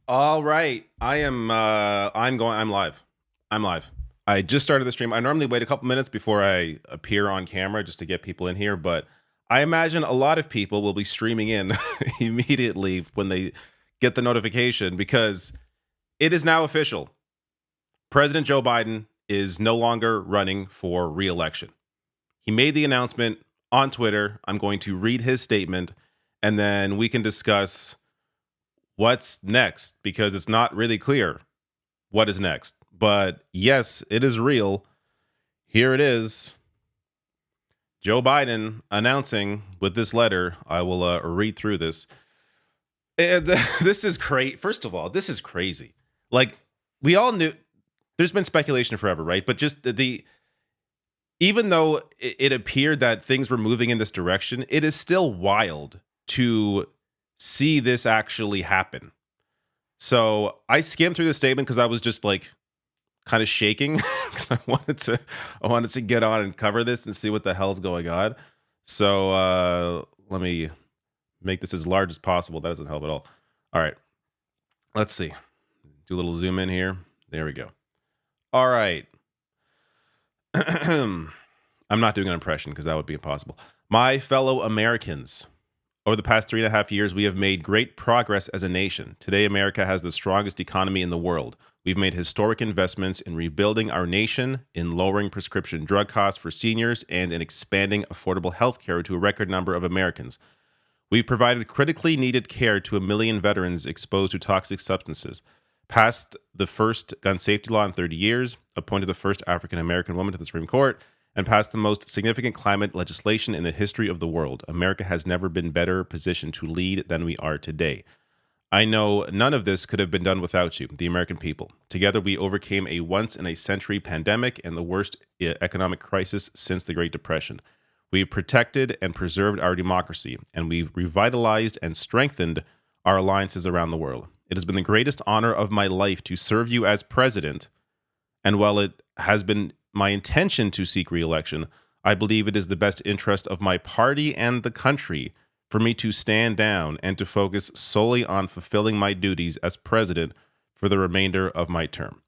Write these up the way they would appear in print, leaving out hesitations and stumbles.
All right. I'm live. I'm live. I just started the stream. I normally wait a couple minutes before I appear on camera just to get people in here, but I imagine a lot of people will be streaming in immediately when they get the notification because it is now official. President Joe Biden is no longer running for re-election. He made the announcement on Twitter. I'm going to read his statement and then we can discuss what's next because it's not really clear what is next. But yes, it is real. Here it is. Joe Biden announcing with this letter. I will read through this. And this is great. First of all, this is crazy. Like, we all knew there's been speculation forever, right? But just even though it appeared that things were moving in this direction, it is still wild to see this actually happen. So I skimmed through the statement because I was just like kind of shaking because I wanted to get on and cover this and see what the hell's going on. So let me make this as large as possible. That doesn't help at all. All right, let's see. Do a little zoom in here. There we go. All right. I'm not doing an impression because that would be impossible. My fellow Americans, over the past 3.5 years, we have made great progress as a nation. Today, America has the strongest economy in the world. We've made historic investments in rebuilding our nation, in lowering prescription drug costs for seniors, and in expanding affordable health care to a record number of Americans. We've provided critically needed care to 1 million veterans exposed to toxic substances, passed the first gun safety law in 30 years, appointed the first African American woman to the Supreme Court, and passed the most significant climate legislation in the history of the world. America has never been better positioned to lead than we are today. I know none of this could have been done without you, the American people. Together, we overcame a once-in-a-century pandemic and the worst economic crisis since the Great Depression. We've protected and preserved our democracy, and we've revitalized and strengthened our alliances around the world. It has been the greatest honor of my life to serve you as president, and while it has been my intention to seek re-election, I believe it is the best interest of my party and the country for me to stand down and to focus solely on fulfilling my duties as president for the remainder of my term.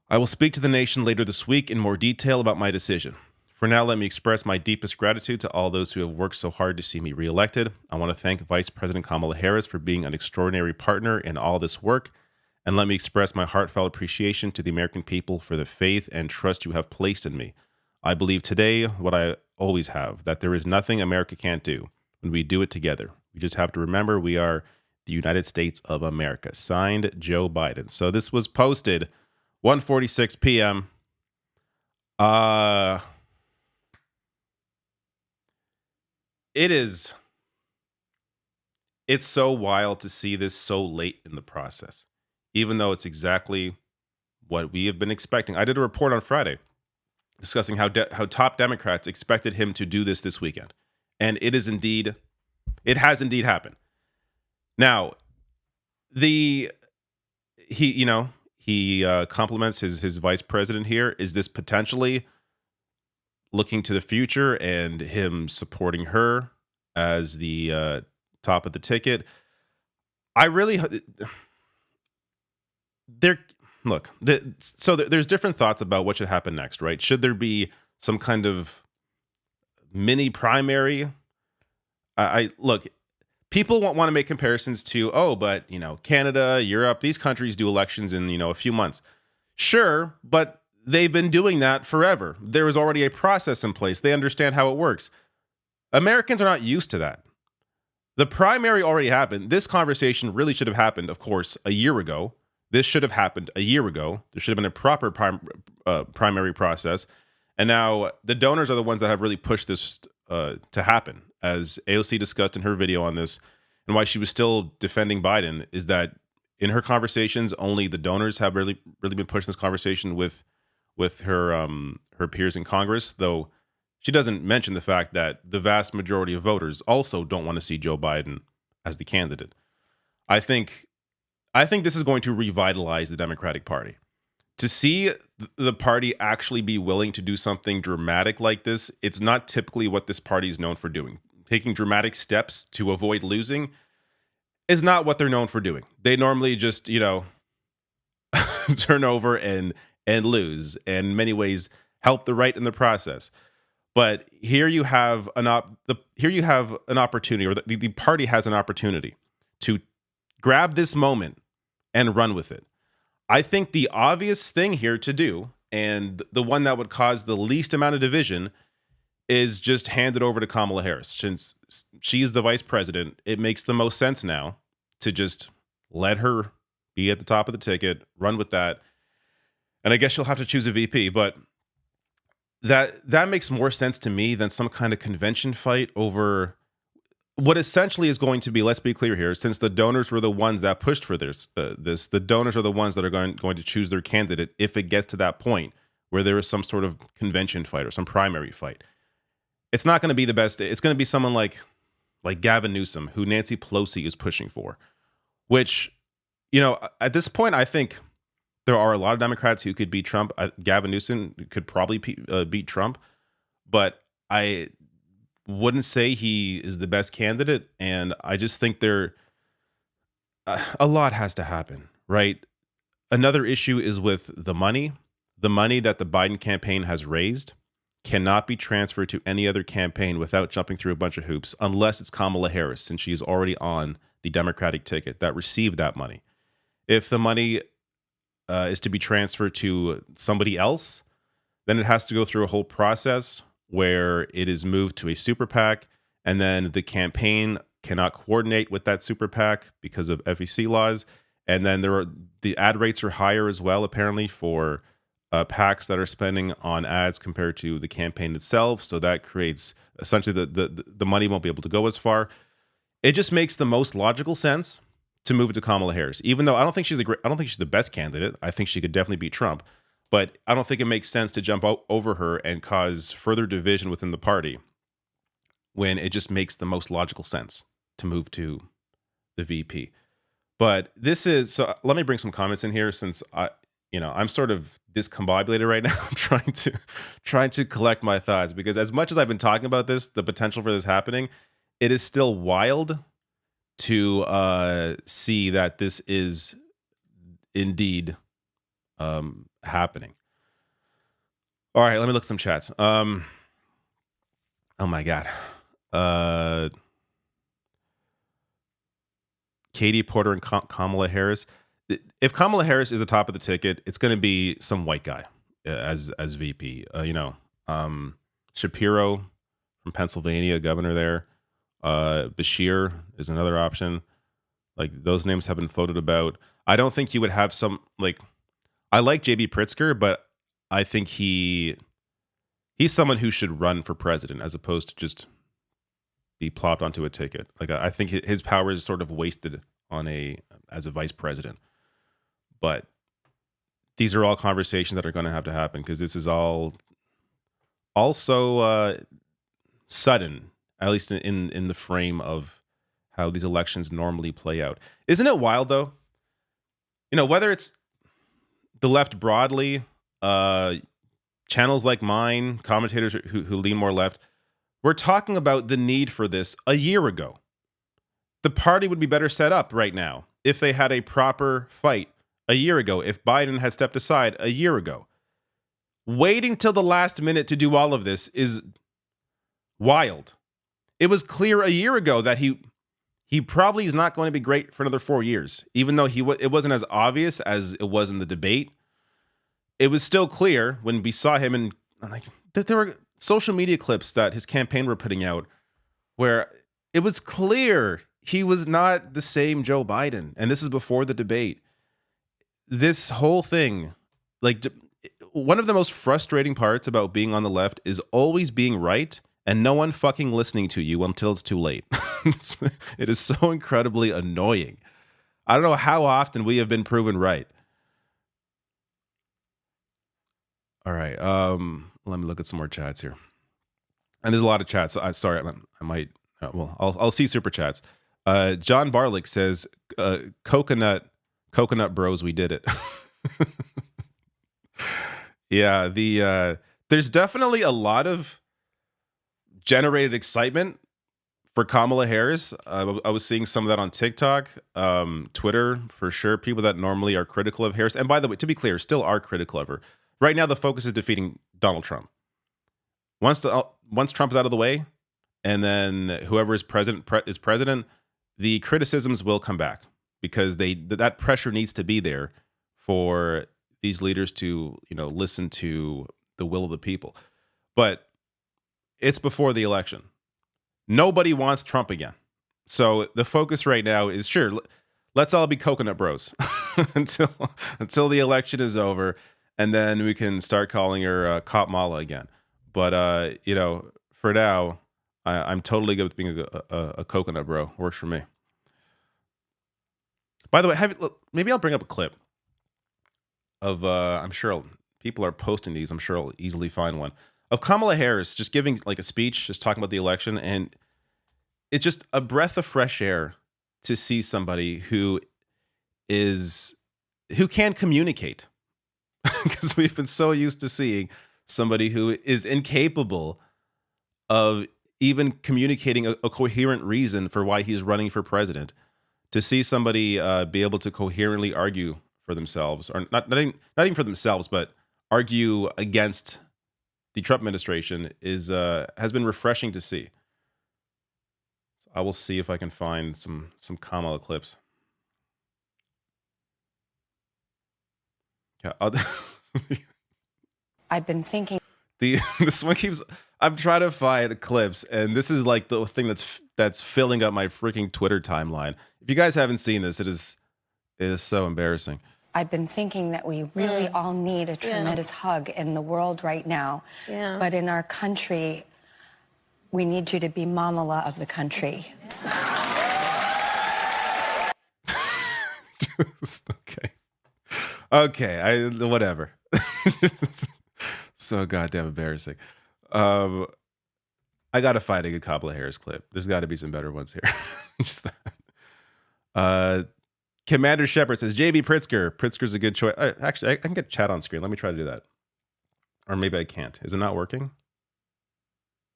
I will speak to the nation later this week in more detail about my decision. For now, let me express my deepest gratitude to all those who have worked so hard to see me reelected. I want to thank Vice President Kamala Harris for being an extraordinary partner in all this work. And let me express my heartfelt appreciation to the American people for the faith and trust you have placed in me. I believe today what I always have, that there is nothing America can't do when we do it together. We just have to remember we are the United States of America. Signed, Joe Biden. So this was posted 1:46 p.m. It's so wild to see this so late in the process, even though it's exactly what we have been expecting. I did a report on Friday discussing how top Democrats expected him to do this weekend, and it has indeed happened. Now, he compliments his vice president here. Is this potentially looking to the future and him supporting her as the top of the ticket? I really there look. There's different thoughts about what should happen next, right? Should there be some kind of mini primary? I look. People want to make comparisons to, but Canada, Europe, these countries do elections in a few months. Sure, but they've been doing that forever. There is already a process in place. They understand how it works. Americans are not used to that. The primary already happened. This conversation really should have happened, of course, a year ago. This should have happened a year ago. There should have been a proper primary process. And now the donors are the ones that have really pushed this to happen. As AOC discussed in her video on this, and why she was still defending Biden, is that in her conversations, only the donors have really been pushing this conversation with her peers in Congress, though she doesn't mention the fact that the vast majority of voters also don't want to see Joe Biden as the candidate. I think this is going to revitalize the Democratic Party. To see the party actually be willing to do something dramatic like this, it's not typically what this party is known for doing. Taking dramatic steps to avoid losing. is not what they're known for doing. They normally just, turn over and lose, and in many ways help the right in the process. But here you have here you have an opportunity, or the party has an opportunity to grab this moment and run with it. I think the obvious thing here to do, and the one that would cause the least amount of division, is just hand it over to Kamala Harris. Since she is the vice president, it makes the most sense now to just let her be at the top of the ticket, run with that. And I guess she'll have to choose a VP, but that makes more sense to me than some kind of convention fight over what essentially is going to be, let's be clear here, since the donors were the ones that pushed for the donors are the ones that are going to choose their candidate if it gets to that point where there is some sort of convention fight or some primary fight. It's not going to be the best. It's going to be someone like Gavin Newsom, who Nancy Pelosi is pushing for, which, at this point, I think there are a lot of Democrats who could beat Trump. Gavin Newsom could probably beat Trump, but I wouldn't say he is the best candidate. And I just think a lot has to happen, right? Another issue is with the money. The money that the Biden campaign has raised cannot be transferred to any other campaign without jumping through a bunch of hoops, unless it's Kamala Harris, since she is already on the Democratic ticket that received that money. If the money is to be transferred to somebody else, then it has to go through a whole process where it is moved to a super PAC, and then the campaign cannot coordinate with that super PAC because of FEC laws. And then the ad rates are higher as well, apparently, for PACs that are spending on ads compared to the campaign itself. So that creates essentially the money won't be able to go as far. It just makes the most logical sense to move it to Kamala Harris, even though I don't think she's the best candidate. I think she could definitely beat Trump, but I don't think it makes sense to jump over her and cause further division within the party when it just makes the most logical sense to move to the VP. But so let me bring some comments in here, since I'm sort of discombobulated right now. I'm trying to collect my thoughts, because as much as I've been talking about this, the potential for this happening, it is still wild to see that this is indeed happening. All right, let me look at some chats. Oh my God. Katie Porter and Kamala Harris. If Kamala Harris is the top of the ticket, it's going to be some white guy as VP. Shapiro from Pennsylvania, governor there. Bashir is another option. Like, those names have been floated about. I don't think he would have I like JB Pritzker, but I think he's someone who should run for president as opposed to just be plopped onto a ticket. Like, I think his power is sort of wasted as a vice president. But these are all conversations that are going to have to happen, because this is all also sudden, at least in the frame of how these elections normally play out. Isn't it wild, though? Whether it's the left broadly, channels like mine, commentators who lean more left, we're talking about the need for this a year ago. The party would be better set up right now if they had a proper fight a year ago, if Biden had stepped aside a year ago. Waiting till the last minute to do all of this is wild. It was clear a year ago that he probably is not going to be great for another 4 years, even though it wasn't as obvious as it was in the debate. It was still clear when we saw him, that there were social media clips that his campaign were putting out where it was clear he was not the same Joe Biden. And this is before the debate. This whole thing, one of the most frustrating parts about being on the left is always being right and no one fucking listening to you until it's too late. It is so incredibly annoying. I don't know how often we have been proven right. All right. Let me look at some more chats here. And there's a lot of chats. Sorry, I might. I'll see super chats. John Barlick says, "Coconut bros, we did it." Yeah. There's definitely a lot of generated excitement For Kamala Harris, I was seeing some of that on TikTok, Twitter for sure. People that normally are critical of Harris, and by the way, to be clear, still are critical of her. Right now, the focus is defeating Donald Trump. Once Trump is out of the way, and then whoever is president, the criticisms will come back because that pressure needs to be there for these leaders to listen to the will of the people. But it's before the election. Nobody wants Trump again. So the focus right now is sure, let's all be coconut bros until the election is over, and then we can start calling her Cop Mala again. But for now, I'm totally good with being a coconut bro. Works for me. By the way, maybe I'll bring up a clip of I'm sure people are posting these. I'm sure I'll easily find one of Kamala Harris just giving like a speech, just talking about the election, and it's just a breath of fresh air to see somebody who can communicate, because we've been so used to seeing somebody who is incapable of even communicating a coherent reason for why he's running for president. To see somebody be able to coherently argue for themselves, or not even for themselves, but argue against the Trump administration has been refreshing to see. I will see if I can find some Kamala clips. Yeah, I've been thinking. This one keeps. I'm trying to find clips, and this is like the thing that's filling up my freaking Twitter timeline. If you guys haven't seen this, it is so embarrassing. I've been thinking that we really all need a tremendous hug in the world right now. Yeah. But in our country, we need you to be Mamala of the country. Okay, whatever. So goddamn embarrassing. I gotta find a good Kamala Harris clip. There's got to be some better ones here. Just that. Commander Shepard says JB Pritzker. Pritzker's a good choice. Actually, I can get chat on screen. Let me try to do that. Or maybe I can't. Is it not working?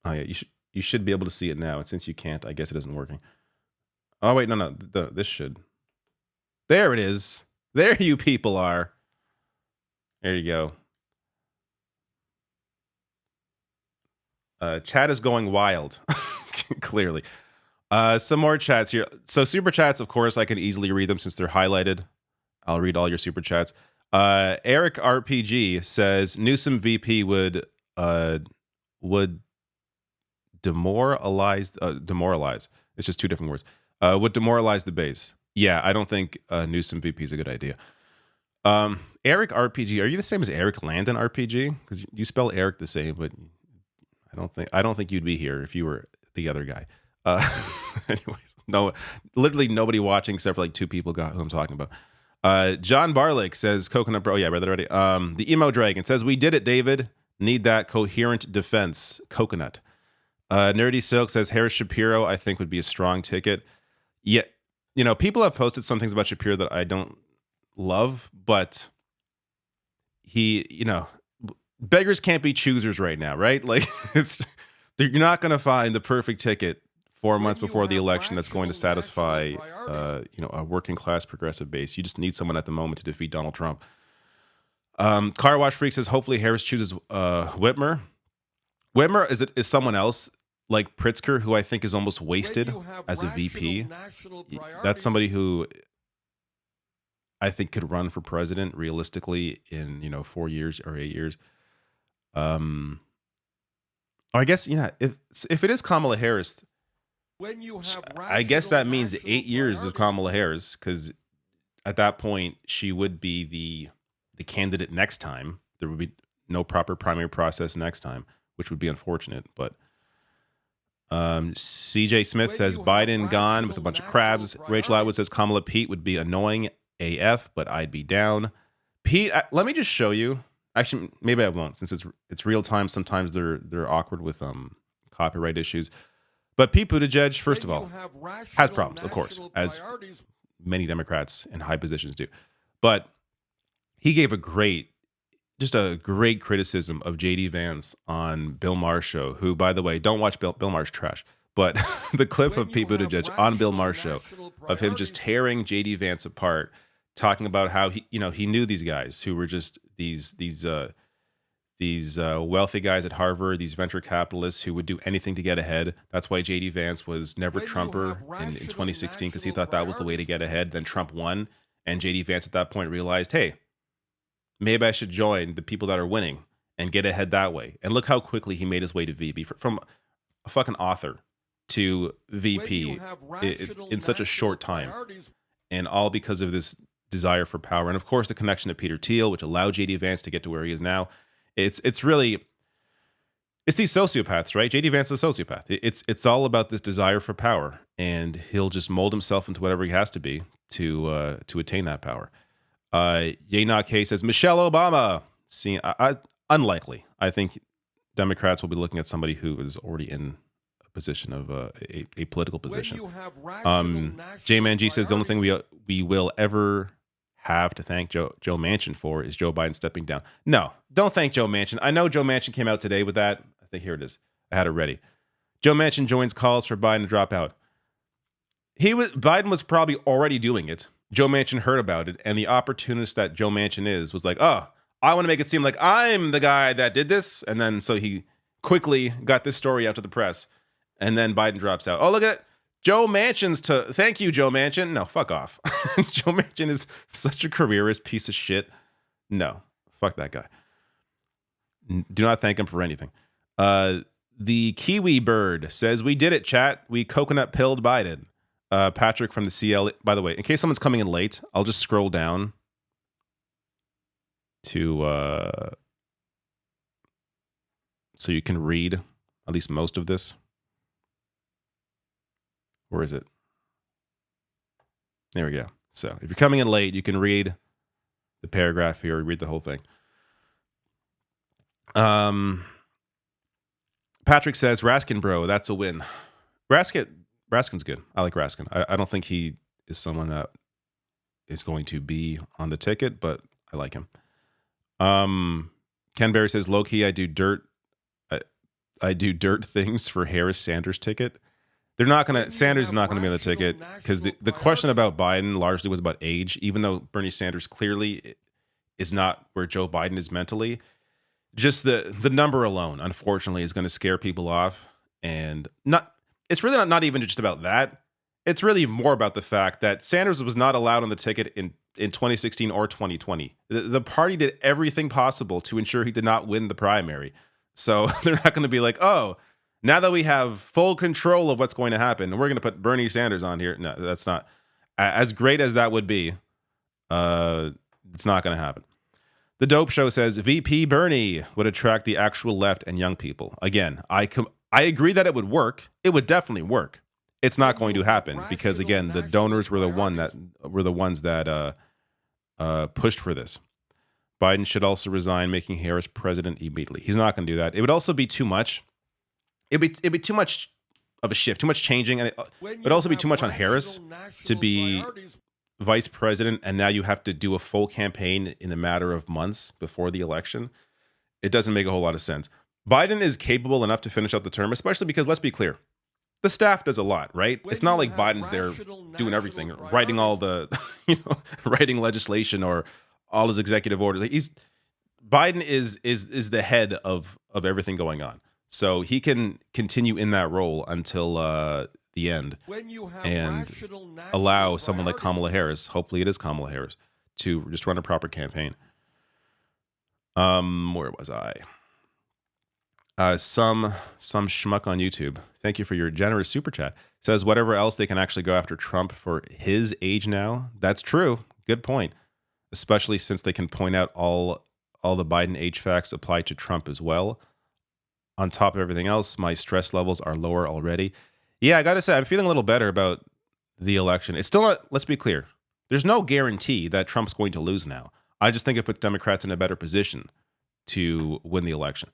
Oh yeah, you should be able to see it now. And since you can't, I guess it isn't working. Oh wait, no. This should. There it is. There you people are. There you go. Chat is going wild. Clearly. Some more chats here. So super chats, of course, I can easily read them since they're highlighted. I'll read all your super chats. Eric RPG says Newsom VP would demoralize. It's just two different words. Would demoralize the base. Yeah, I don't think Newsom VP is a good idea. Eric RPG, are you the same as Eric Landon RPG? Because you spell Eric the same, but I don't think you'd be here if you were the other guy. Anyways, literally nobody watching except for like two people got who I'm talking about. John Barlick says coconut bro. Yeah, I read that already. The emo dragon says we did it, David. Need that coherent defense. Coconut. Nerdy Silk says Harris Shapiro I think would be a strong ticket. Yeah, people have posted some things about Shapiro that I don't love, but he, beggars can't be choosers right now, right? Like you're not going to find the perfect ticket 4 months before the election that's going to satisfy, a working class progressive base. You just need someone at the moment to defeat Donald Trump. Car Wash Freak says hopefully Harris chooses Whitmer. Whitmer is someone else like Pritzker, who I think is almost wasted as a VP. That's somebody who I think could run for president realistically in 4 years or 8 years. I guess if it is Kamala Harris, I guess that means 8 years of Kamala Harris, because at that point she would be the candidate next time. There would be no proper primary process next time, which would be unfortunate. But CJ Smith says Biden gone with a bunch of crabs. Rachel Atwood says Kamala Pete would be annoying AF, but I'd be down. Pete, let me just show you. Actually, maybe I won't, since it's real time. Sometimes they're awkward with copyright issues. But Pete Buttigieg, first of all, has problems, of course, as many Democrats in high positions do. But he gave a great criticism of J.D. Vance on Bill Maher's show, who, by the way, don't watch Bill Maher's trash. But the clip of Pete Buttigieg on Bill Maher's show of him just tearing JD Vance apart, talking about how he knew these guys who were just these wealthy guys at Harvard, these venture capitalists who would do anything to get ahead. That's why JD Vance was never Trumper in 2016, because he thought that was the way to get ahead. Then Trump won, and JD Vance at that point realized, hey, maybe I should join the people that are winning and get ahead that way. And look how quickly he made his way to VP from a fucking author to VP in such a short time. And all because of this desire for power. And of course, the connection to Peter Thiel, which allowed JD Vance to get to where he is now. It's these sociopaths, right? JD Vance is a sociopath. It's all about this desire for power, and he'll just mold himself into whatever he has to be to attain that power. Yay K says Michelle Obama. See, unlikely. I think Democrats will be looking at somebody who is already in a position of a political position. J-Man G says the only thing we will ever have to thank Joe Manchin for is Joe Biden stepping down. No, don't thank Joe Manchin. I know Joe Manchin came out today with that. I think here it is. I had it ready. Joe Manchin joins calls for Biden to drop out. Biden was probably already doing it. Joe Manchin heard about it, and the opportunist that Joe Manchin was like, oh, I want to make it seem like I'm the guy that did this. And then so he quickly got this story out to the press, and then Biden drops out. Oh, look at it. Joe Manchin's thank you, Joe Manchin. No, fuck off. Joe Manchin is such a careerist piece of shit. No, fuck that guy. Do not thank him for anything. The Kiwi Bird says, we did it, chat. We coconut pilled Biden. Patrick from the CL. By the way, in case someone's coming in late, I'll just scroll down to so you can read at least most of this. Where is it? There we go. So if you're coming in late, you can read the paragraph here, or read the whole thing. Patrick says, Raskin, bro, that's a win. Raskin's good. I like Raskin. I don't think he is someone that is going to be on the ticket, but I like him. Ken Berry says, low key, I do dirt things for Harris Sanders ticket. Sanders is not going to be on the ticket, because the question about Biden largely was about age, even though Bernie Sanders clearly is not where Joe Biden is mentally. Just the number alone, unfortunately, is going to scare people off. And it's really not even just about that. It's really more about the fact that Sanders was not allowed on the ticket in 2016 or 2020. The party did everything possible to ensure he did not win the primary. So they're not going to be like, oh, now that we have full control of what's going to happen, and we're going to put Bernie Sanders on here. No, that's not. As great as that would be, it's not going to happen. The Dope Show says, VP Bernie would attract the actual left and young people. Again, I agree that it would work. It would definitely work. It's not going to happen because, again, the donors were the ones that pushed for this. Biden should also resign, making Harris president immediately. He's not going to do that. It would also be too much. It'd be too much of a shift, too much changing, and it would also be too much on Harris to be vice president, and now you have to do a full campaign in a matter of months before the election. It doesn't make a whole lot of sense. Biden is capable enough to finish out the term, especially because, let's be clear, the staff does a lot, right? It's not like Biden's there doing everything, writing all the, writing legislation or all his executive orders. Biden is the head of everything going on. So he can continue in that role until the end and allow someone like Kamala Harris, hopefully it is Kamala Harris, to just run a proper campaign. Where was I? Some schmuck on YouTube, thank you for your generous super chat, says whatever else they can actually go after Trump for his age now. That's true. Good point. Especially since they can point out all the Biden age facts apply to Trump as well. On top of everything else, my stress levels are lower already. Yeah, I got to say, I'm feeling a little better about the election. It's still not, let's be clear, there's no guarantee that Trump's going to lose now. I just think it puts Democrats in a better position to win the election.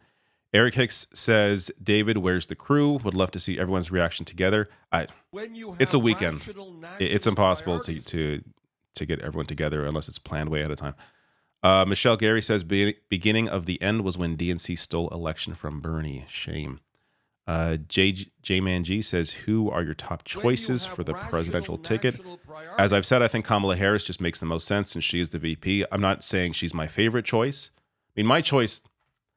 Eric Hicks says, David, where's the crew? Would love to see everyone's reaction together. It's a weekend. It's impossible to get everyone together unless it's planned way ahead of time. Michelle Gary says, beginning of the end was when DNC stole election from Bernie. Shame. J Man G says, "Who are your top choices for the presidential ticket?" As I've said, I think Kamala Harris just makes the most sense since she is the VP. I'm not saying she's my favorite choice. I mean, my choice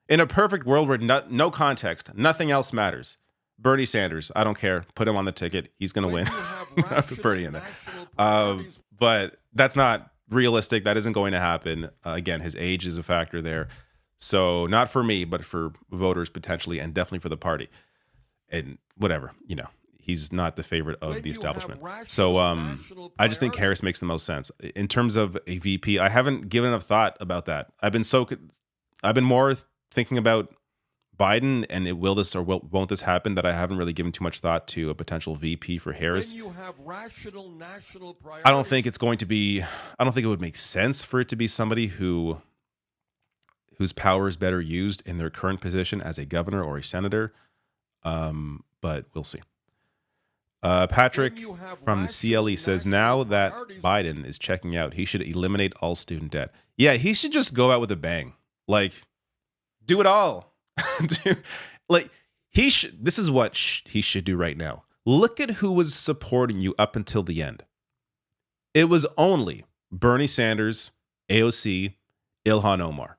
in a perfect world where no context, nothing else matters. Bernie Sanders, I don't care. Put him on the ticket. He's going to win. I put Bernie in there. But that's not realistic. That isn't going to happen. Again, his age is a factor there. So not for me, but for voters potentially, and definitely for the party. And whatever, he's not the favorite of the establishment. So I just think Harris makes the most sense. In terms of a VP, I haven't given enough thought about that. I've been more thinking about Biden and will this or won't this happen, that I haven't really given too much thought to a potential VP for Harris. I don't think it's going to be, I don't think it would make sense for it to be somebody whose power is better used in their current position as a governor or a senator. But we'll see. Patrick from the CLE says, now that Biden is checking out, he should eliminate all student debt. Yeah, he should just go out with a bang. Like, do it all. This is what he should do right now. Look at who was supporting you up until the end. It was only Bernie Sanders, AOC, Ilhan Omar.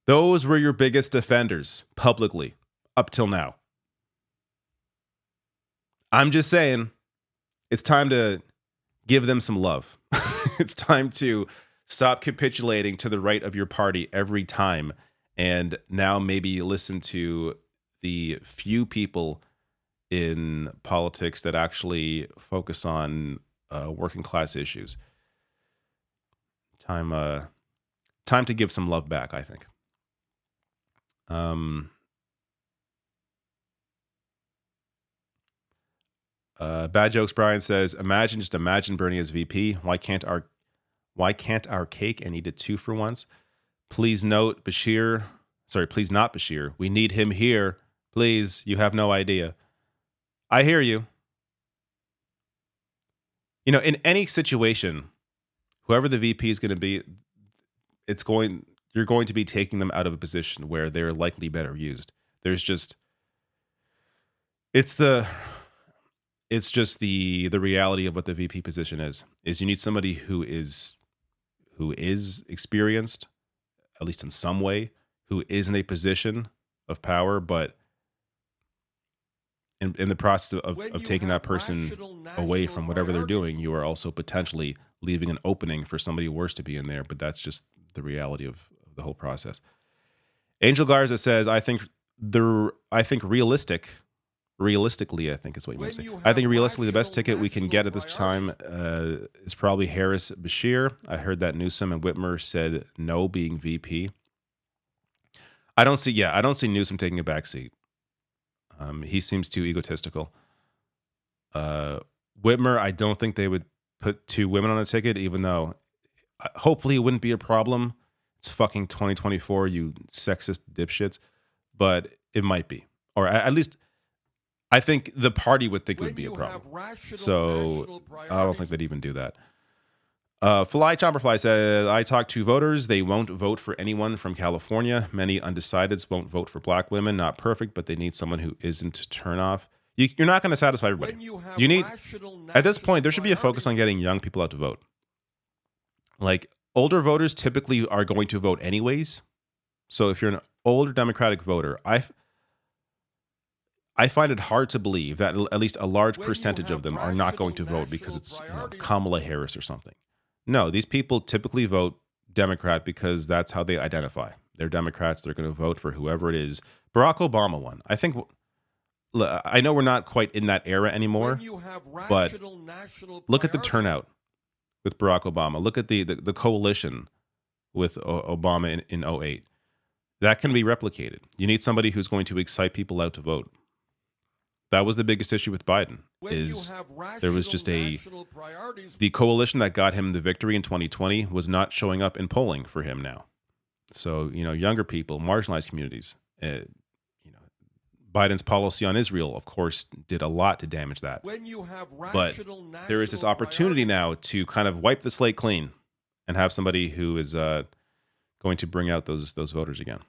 Those were your biggest defenders publicly up till now. I'm just saying, it's time to give them some love. It's time to stop capitulating to the right of your party every time, and now maybe listen to the few people in politics that actually focus on working class issues. Time to give some love back, I think. Bad Jokes Brian says, imagine Bernie as VP. Why can't our cake and eat it too for once? Please not Bashir. We need him here. Please, you have no idea. I hear you. In any situation, whoever the VP is going to be, you're going to be taking them out of a position where they're likely better used. It's just the reality of what the VP position is you need somebody who is experienced, at least in some way, who is in a position of power, but in the process of taking that person away from whatever they're doing, you are also potentially leaving an opening for somebody worse to be in there. But that's just the reality of the whole process. Angel Garza says, I think realistically, I think is what you might say. I think realistically, the best ticket we can get at this time is probably Harris Bashir. I heard that Newsom and Whitmer said no, being VP. I don't see Newsom taking a backseat. He seems too egotistical. Whitmer, I don't think they would put two women on a ticket, even though hopefully it wouldn't be a problem. It's fucking 2024, you sexist dipshits. But it might be. Or at least I think the party would think it would be a problem. So I don't think they'd even do that. Fly Chomperfly says, I talked to voters. They won't vote for anyone from California. Many undecideds won't vote for black women. Not perfect, but they need someone who isn't turn off. You're not going to satisfy everybody. You need, at this point, there should be a focus on getting young people out to vote. Like, older voters typically are going to vote anyways. So if you're an older Democratic voter, I find it hard to believe that at least a large percentage of them are not going to vote because it's Kamala Harris or something. No, these people typically vote Democrat because that's how they identify. They're Democrats. They're going to vote for whoever it is. Barack Obama won. I know we're not quite in that era anymore, but look at the turnout with Barack Obama. Look at the coalition with Obama in 2008. That can be replicated. You need somebody who's going to excite people out to vote. That was the biggest issue with Biden, is there was just the coalition that got him the victory in 2020 was not showing up in polling for him now. So, younger people, marginalized communities, Biden's policy on Israel, of course, did a lot to damage that. But there is this opportunity now to kind of wipe the slate clean and have somebody who is going to bring out those voters again.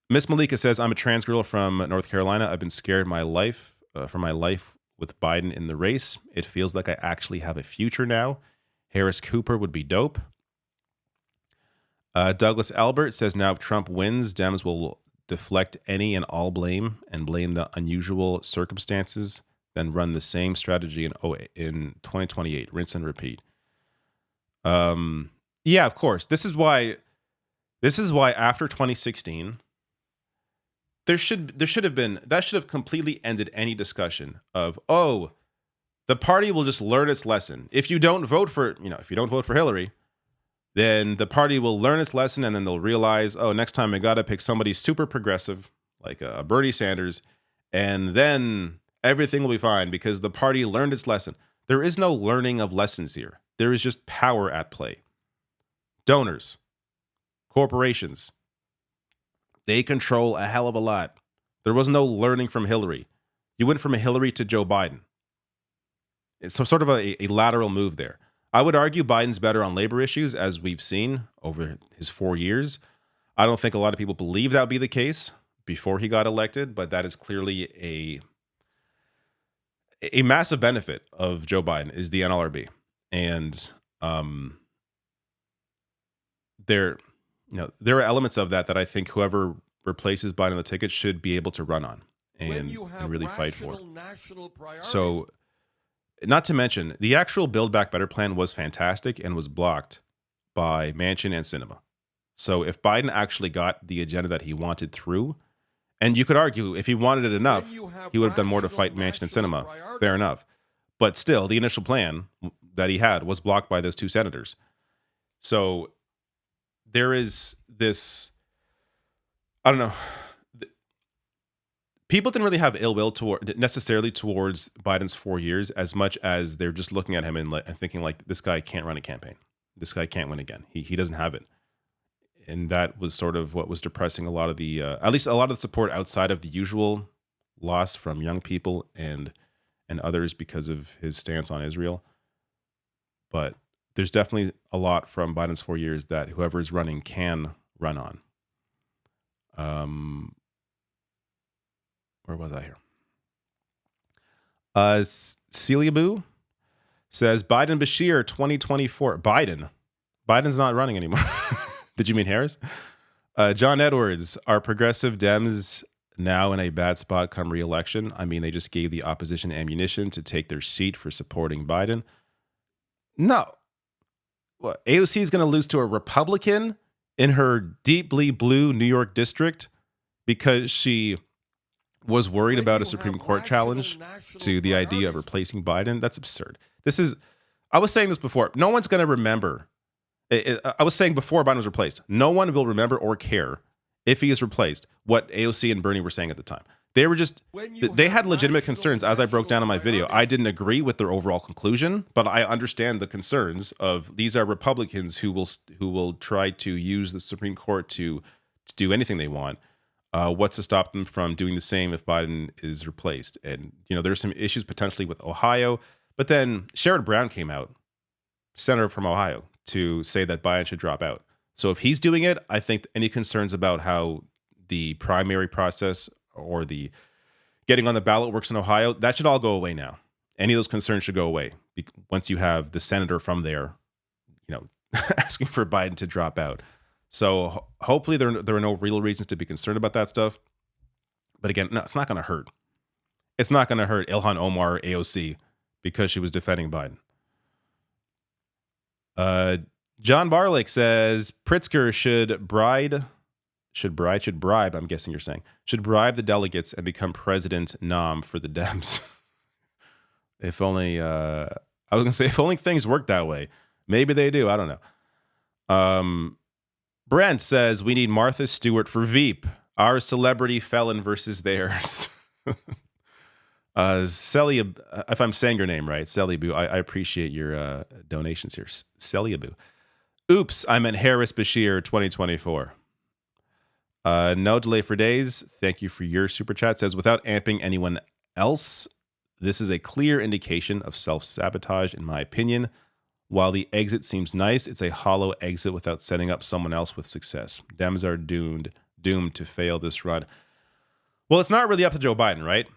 Miss Malika says, I'm a trans girl from North Carolina. I've been scared for my life with Biden in the race. It feels like I actually have a future now. Harris Cooper would be dope. Douglas Albert says, now if Trump wins, Dems will deflect any and all blame and blame the unusual circumstances, then run the same strategy in 2028. Rinse and repeat. Yeah, of course. This is why after 2016, there should have completely ended any discussion of, oh, the party will just learn its lesson. If you don't vote for Hillary, then the party will learn its lesson, and then they'll realize, oh, next time I gotta pick somebody super progressive like Bernie Sanders, and then everything will be fine because the party learned its lesson. There is no learning of lessons here. There is just power at play. Donors, corporations, they control a hell of a lot. There was no learning from Hillary. You went from Hillary to Joe Biden. It's sort of a lateral move there. I would argue Biden's better on labor issues, as we've seen over his 4 years. I don't think a lot of people believe that would be the case before he got elected, but that is clearly a massive benefit of Joe Biden is the NLRB. And there are elements of that I think whoever replaces Biden on the ticket should be able to run on and really fight for. So, not to mention, the actual Build Back Better plan was fantastic and was blocked by Manchin and Sinema. So if Biden actually got the agenda that he wanted through, and you could argue if he wanted it enough, he would have done more to fight Manchin and Sinema. Fair enough. But still, the initial plan that he had was blocked by those two senators. So there is this, I don't know. People didn't really have ill will necessarily towards Biden's 4 years as much as they're just looking at him and thinking like, this guy can't run a campaign. This guy can't win again. He doesn't have it. And that was sort of what was depressing a lot of the, at least a lot of the support outside of the usual loss from young people and others because of his stance on Israel. But there's definitely a lot from Biden's 4 years that whoever is running can run on. Where was I here? Celia Boo says Biden Bashir 2024. Biden's not running anymore. Did you mean Harris? John Edwards, are progressive Dems now in a bad spot come re-election? I mean, they just gave the opposition ammunition to take their seat for supporting Biden. No. What, AOC is going to lose to a Republican in her deeply blue New York district because she was worried about a Supreme Court challenge to the idea of replacing Biden? That's absurd. I was saying this before. No one's going to remember. I was saying before Biden was replaced, no one will remember or care if he is replaced what AOC and Bernie were saying at the time. They had legitimate concerns, as I broke down in my video. I didn't agree with their overall conclusion, but I understand the concerns of these are Republicans who will try to use the Supreme Court to do anything they want. What's to stop them from doing the same if Biden is replaced? And, there's some issues potentially with Ohio. But then Sherrod Brown came out, senator from Ohio, to say that Biden should drop out. So if he's doing it, I think any concerns about how the primary process or the getting on the ballot works in Ohio, that should all go away now. Any of those concerns should go away once you have the senator from there, asking for Biden to drop out. So hopefully there are no real reasons to be concerned about that stuff. But again, no, it's not going to hurt. It's not going to hurt Ilhan Omar, AOC, because she was defending Biden. John Barlick says Pritzker should bribe, I'm guessing you're saying, should bribe the delegates and become president nom for the Dems. If only, I was going to say, if only things work that way. Maybe they do. I don't know. Brent says we need Martha Stewart for Veep. Our celebrity felon versus theirs. Celia, if I'm saying your name right, Celiaboo, I appreciate your donations here. Celiaboo. Oops, I meant Harris Bashir 2024. No delay for days. Thank you for your super chat. Says without amping anyone else, this is a clear indication of self-sabotage, in my opinion. While the exit seems nice, it's a hollow exit without setting up someone else with success. Dems are doomed doomed to fail this run. Well, it's not really up to Joe Biden, right?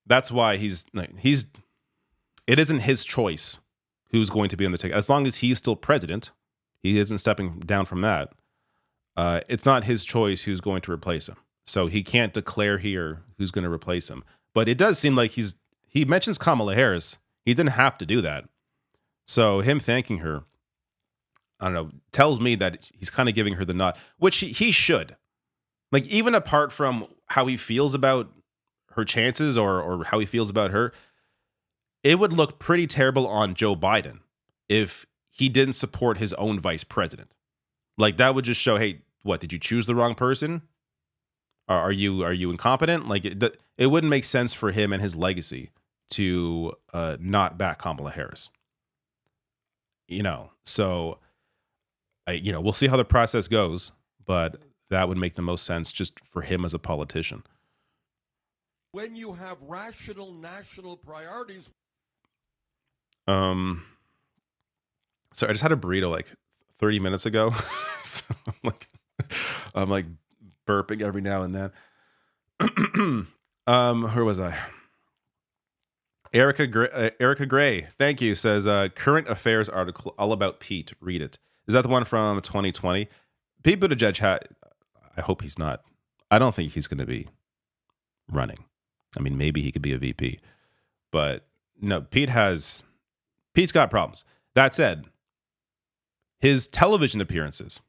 That's why it isn't his choice who's going to be on the ticket. As long as he's still president, he isn't stepping down from that. It's not his choice who's going to replace him. So he can't declare here who's going to replace him. But it does seem like he mentions Kamala Harris. He didn't have to do that. So him thanking her, I don't know, tells me that he's kind of giving her the nod, which he should. Like, even apart from how he feels about her chances or how he feels about her, it would look pretty terrible on Joe Biden if he didn't support his own vice president. Like, that would just show, hey, what, did you choose the wrong person? Are you incompetent? Like, it wouldn't make sense for him and his legacy to not back Kamala Harris. So we'll see how the process goes, but that would make the most sense just for him as a politician. When you have rational national priorities. So I just had a burrito like 30 minutes ago. So I'm like burping every now and then. Where was I? Erica Gray, thank you, says current affairs article all about Pete. Read it. Is that the one from 2020? Pete Buttigieg I hope he's not. I don't think he's going to be running. I mean, maybe he could be a VP, but no, Pete's got problems. That said, his television appearances,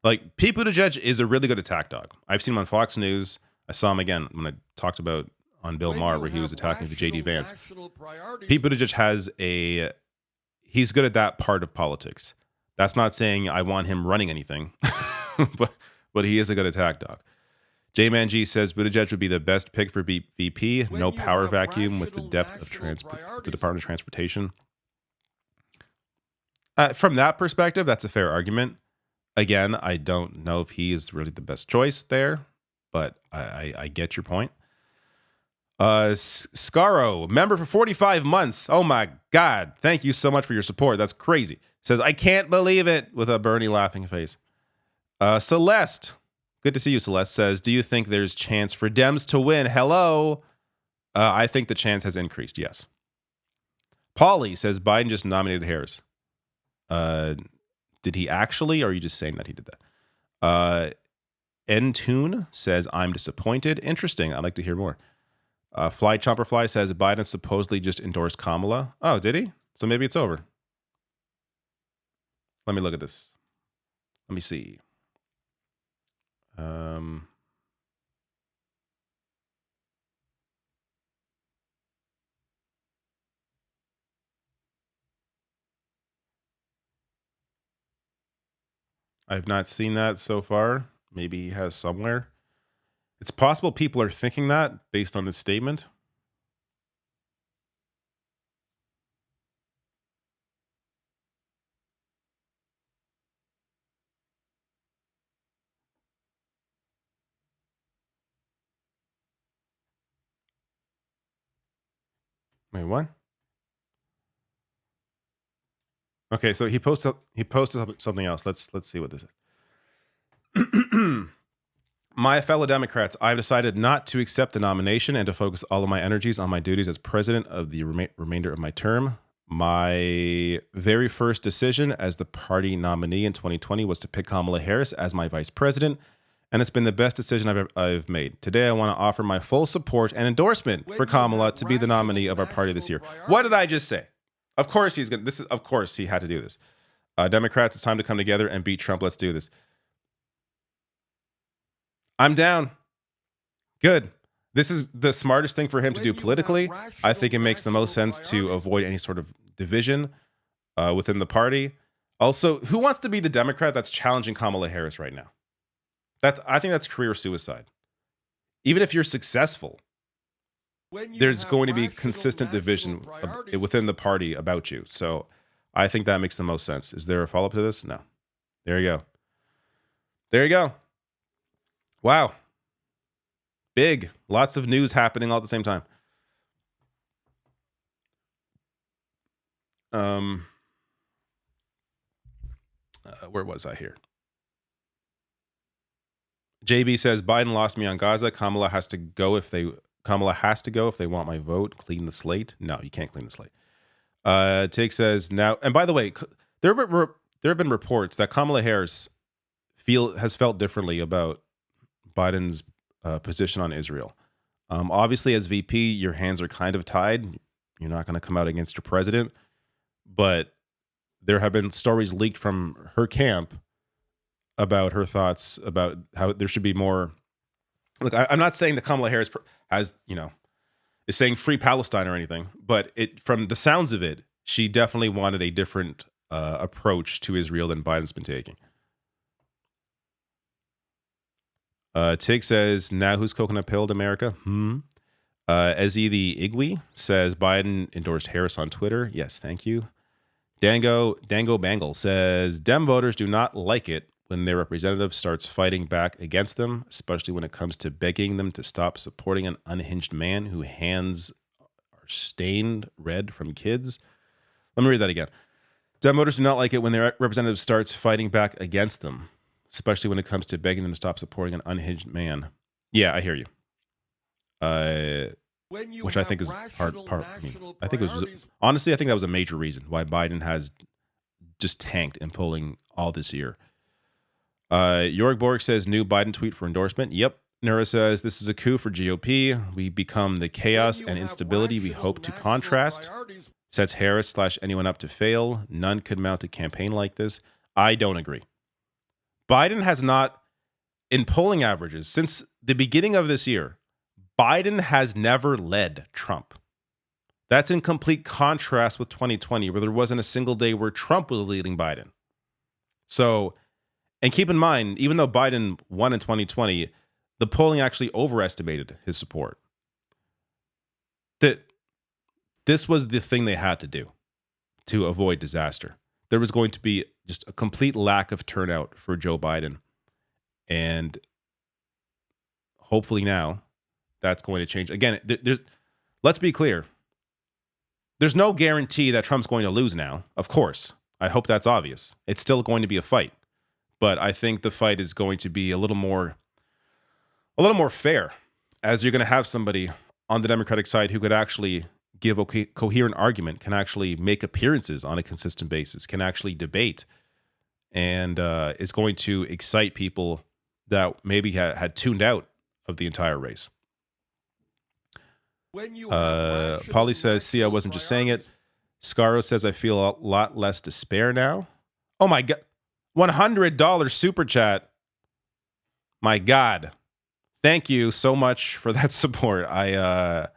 like Pete Buttigieg is a really good attack dog. I've seen him on Fox News. I saw him again when I talked about on Bill Maher where he was attacking the JD Vance. Pete Buttigieg he's good at that part of politics. That's not saying I want him running anything, but he is a good attack dog. J-Man G says Buttigieg would be the best pick for VP. No power vacuum with the depth of the Department of Transportation. From that perspective, that's a fair argument. Again, I don't know if he is really the best choice there, but I get your point. Scaro, member for 45 months. Oh my God. Thank you so much for your support. That's crazy. Says, I can't believe it, with a Bernie laughing face. Celeste, good to see you, Celeste, says, do you think there's chance for Dems to win? Hello. I think the chance has increased, yes. Polly says, Biden just nominated Harris. Did he actually, or are you just saying that he did that? Entune says, I'm disappointed. Interesting. I'd like to hear more. Fly Chomper Fly says, Biden supposedly just endorsed Kamala. Oh, did he? So maybe it's over. Let me look at this. Let me see. I've not seen that so far. Maybe he has somewhere. It's possible people are thinking that based on this statement. Wait, what? Okay, so he posted something else. Let's see what this is. My fellow Democrats, I've decided not to accept the nomination and to focus all of my energies on my duties as president of the remainder of my term. My very first decision as the party nominee in 2020 was to pick Kamala Harris as my vice president, and it's been the best decision I've made. Today, I want to offer my full support and endorsement for Kamala to be the nominee of our party this year. What did I just say? Of course he's going to. Of course he had to do this. Democrats, it's time to come together and beat Trump. Let's do this. I'm down. Good. This is the smartest thing for him to do politically. I think it makes the most sense to avoid any sort of division within the party. Also, who wants to be the Democrat that's challenging Kamala Harris right now? I think that's career suicide. Even if you're successful, there's going to be consistent division within the party about you. So I think that makes the most sense. Is there a follow-up to this? No. There you go. There you go. Wow. Big. Lots of news happening all at the same time. Where was I here? JB says Biden lost me on Gaza. Kamala has to go if they want my vote. Clean the slate. No, you can't clean the slate. Take says now, and by the way, there have been reports that Kamala Harris has felt differently about Biden's position on Israel. Obviously, as VP, your hands are kind of tied. You're not going to come out against your president, but there have been stories leaked from her camp about her thoughts about how there should be more. Look, I'm not saying that Kamala Harris has, is saying free Palestine or anything, but from the sounds of it, she definitely wanted a different approach to Israel than Biden's been taking. Tig says, now who's coconut pilled America? Ezzy the Igwe says, Biden endorsed Harris on Twitter. Yes, thank you. Dango Bangle says, Dem voters do not like it when their representative starts fighting back against them, especially when it comes to begging them to stop supporting an unhinged man whose hands are stained red from kids. Let me read that again. Dem voters do not like it when their representative starts fighting back against them, especially when it comes to begging them to stop supporting an unhinged man. Yeah, I hear you. Which I think is part. I think it was honestly, I think that was a major reason why Biden has just tanked in polling all this year. Jorg Borg says new Biden tweet for endorsement. Yep. Nura says this is a coup for GOP. We become the chaos and instability we hope to contrast. Sets Harris / anyone up to fail. None could mount a campaign like this. I don't agree. Biden has not, in polling averages since the beginning of this year, Biden has never led Trump. That's in complete contrast with 2020, where there wasn't a single day where Trump was leading Biden. So, and keep in mind, even though Biden won in 2020, the polling actually overestimated his support. This was the thing they had to do to avoid disaster. There was going to be just a complete lack of turnout for Joe Biden. And hopefully now that's going to change. Again, let's be clear. There's no guarantee that Trump's going to lose now, of course. I hope that's obvious. It's still going to be a fight. But I think the fight is going to be a little more fair, as you're going to have somebody on the Democratic side who could actually give a coherent argument, can actually make appearances on a consistent basis, can actually debate, and is going to excite people that maybe had tuned out of the entire race. Polly says, see, I wasn't just saying it. Scaro says, I feel a lot less despair now. Oh my God. $100 super chat. My God. Thank you so much for that support. I'm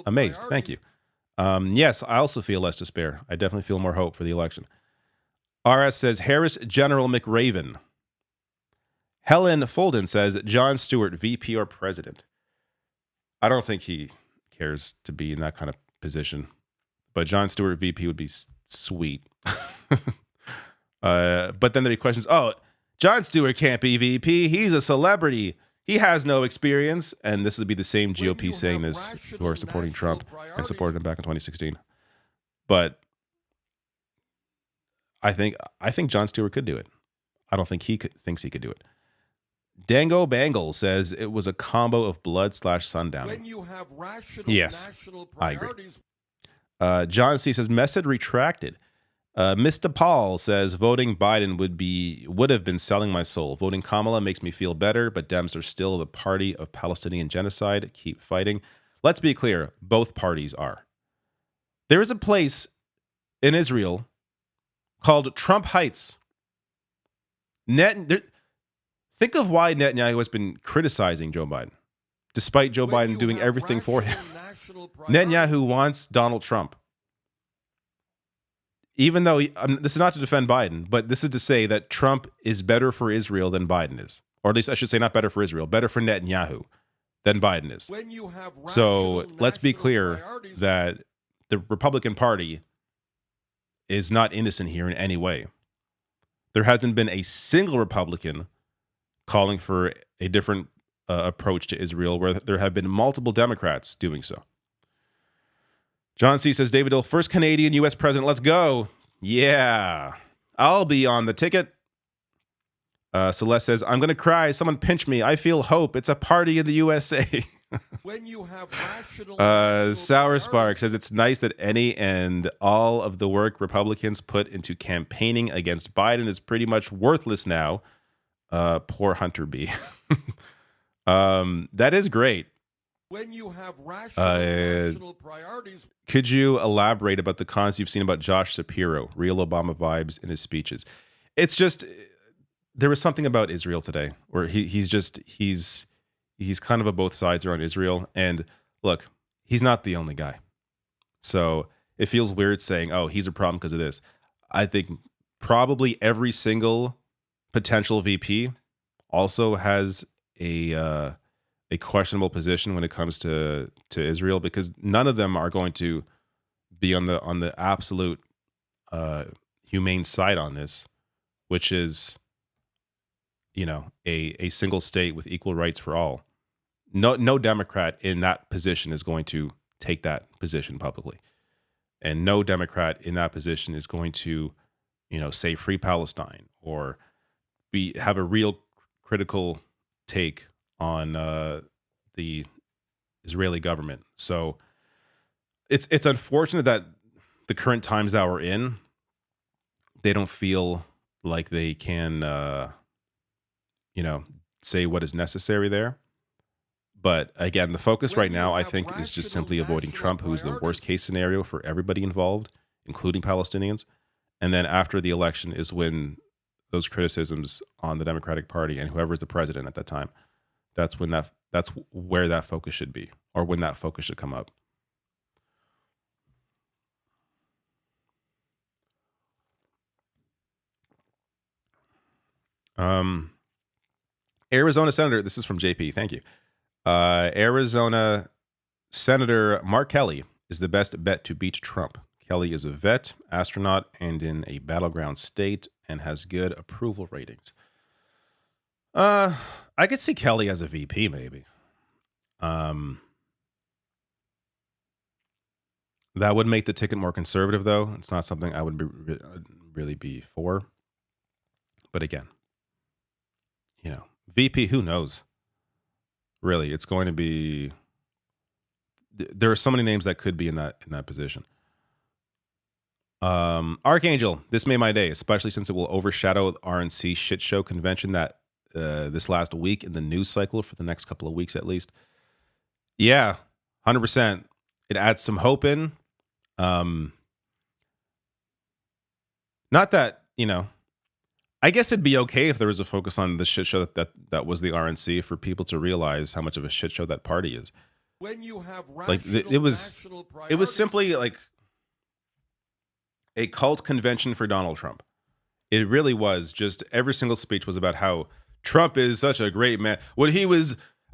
amazed. Thank you. Yes, I also feel less despair. I definitely feel more hope for the election. RS says, Harris General McRaven. Helen Folden says, Jon Stewart, VP or president. I don't think he cares to be in that kind of position. But Jon Stewart, VP, would be sweet. But then there'd be questions, Jon Stewart can't be VP. He's a celebrity. He has no experience. And this would be the same GOP saying this who are supporting Trump and supported him back in 2016. But I think Jon Stewart could do it. I don't think he thinks he could do it. Dango Bangle says it was a combo of blood / sundowning. When you have rational national I agree. priorities. John C says message retracted. Mr. Paul says voting Biden would have been selling my soul. Voting Kamala makes me feel better, but Dems are still the party of Palestinian genocide. Keep fighting. Let's be clear, both parties are. There is a place in Israel called Trump Heights. Think of why Netanyahu has been criticizing Joe Biden, despite Joe Biden doing everything for him. Netanyahu wants Donald Trump. Even though, this is not to defend Biden, but this is to say that Trump is better for Israel than Biden is. Or at least I should say not better for Israel, better for Netanyahu than Biden is. So let's be clear that the Republican Party is not innocent here in any way. There hasn't been a single Republican calling for a different approach to Israel, where there have been multiple Democrats doing so. John C. says, David Hill, first Canadian U.S. president. Let's go. Yeah. I'll be on the ticket. Celeste says, I'm going to cry. Someone pinch me. I feel hope. It's a party in the USA. When you have rational Sour Spark priorities. says, it's nice that any and all of the work Republicans put into campaigning against Biden is pretty much worthless now. Poor Hunter B. That is great. When you have rational priorities. Could you elaborate about the cons you've seen about Josh Shapiro, real Obama vibes in his speeches? It's just, there was something about Israel today where he's kind of a both sides around Israel. And look, he's not the only guy. So it feels weird saying, oh, he's a problem because of this. I think probably every single potential VP also has a questionable position when it comes to Israel, because none of them are going to be on the absolute humane side on this, which is, a single state with equal rights for all. No Democrat in that position is going to take that position publicly, and no Democrat in that position is going to, say free Palestine or have a real critical take on the Israeli government. So it's unfortunate that the current times that we're in, they don't feel like they can, say what is necessary there. But again, the focus right now, I think, is just simply avoiding Trump, who's the worst case scenario for everybody involved, including Palestinians. And then after the election is when those criticisms on the Democratic Party and whoever's the president at that time, that's where that focus should be, or when that focus should come up. Arizona Senator, this is from JP, thank you. Arizona Senator Mark Kelly is the best bet to beat Trump. Kelly is a vet, astronaut, and in a battleground state, and has good approval ratings. I could see Kelly as a VP, maybe. That would make the ticket more conservative, though. It's not something I would really be for. But again, VP, who knows? Really, it's going to be. There are so many names that could be in that position. Archangel, this made my day, especially since it will overshadow the RNC shit show convention that this last week in the news cycle for the next couple of weeks at least. Yeah, 100%. It adds some hope in. Not that, I guess it'd be okay if there was a focus on the shit show that was the RNC, for people to realize how much of a shit show that party is. When you have it was simply like a cult convention for Donald Trump. It really was. Just every single speech was about how Trump is such a great man.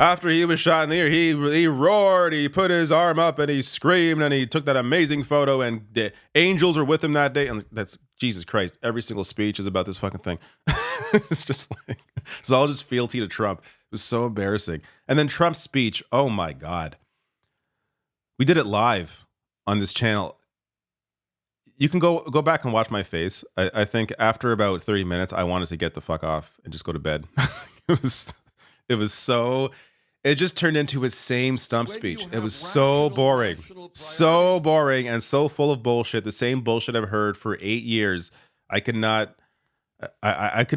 After he was shot in the ear, he roared, he put his arm up and he screamed and he took that amazing photo, and the angels were with him that day. And that's Jesus Christ. Every single speech is about this fucking thing. It's just like, it's all just fealty to Trump. It was so embarrassing. And then Trump's speech, oh my God. We did it live on this channel. You can go back and watch my face. I think after about 30 minutes, I wanted to get the fuck off and just go to bed. It was so, it just turned into his same stump speech. It was so boring, and so full of bullshit. The same bullshit I've heard for 8 years. I could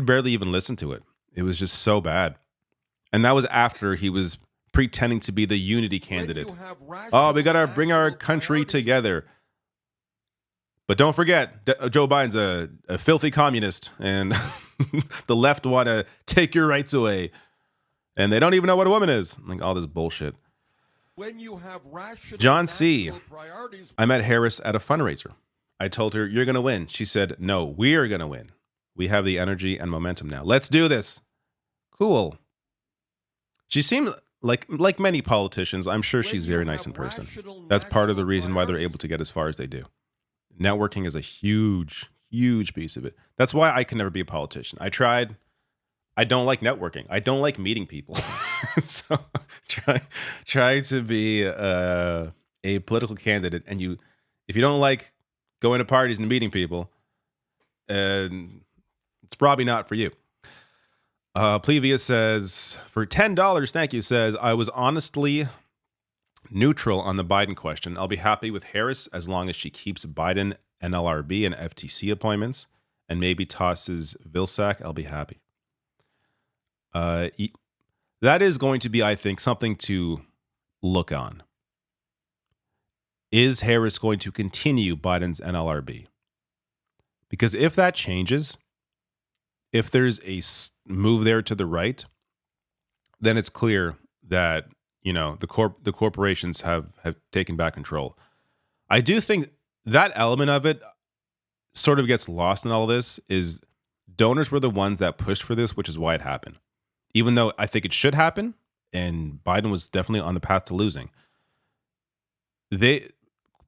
barely even listen to it. It was just so bad. And that was after he was pretending to be the unity candidate. Oh, we got to bring our country together. But don't forget, Joe Biden's a filthy communist, and the left want to take your rights away. And they don't even know what a woman is. Like, all this bullshit. When you have John C. I met Harris at a fundraiser. I told her, you're going to win. She said, no, we're going to win. We have the energy and momentum now. Let's do this. Cool. She seemed like many politicians. I'm sure she's very nice in person. That's part of the reason why they're able to get as far as they do. Networking is a huge, huge piece of it. That's why I can never be a politician. I tried. I don't like networking. I don't like meeting people. So try to be a political candidate, and if you don't like going to parties and meeting people, it's probably not for you. Plevia says, for $10, thank you, says, I was honestly neutral on the Biden question. I'll be happy with Harris as long as she keeps Biden NLRB and FTC appointments and maybe tosses Vilsack. I'll be happy. That is going to be, I think, something to look on. Is Harris going to continue Biden's NLRB? Because if that changes, if there's a move there to the right, then it's clear that, you know, the corporations have taken back control. I do think that element of it sort of gets lost in all this. Is donors were the ones that pushed for this, which is why it happened. Even though I think it should happen, and Biden was definitely on the path to losing.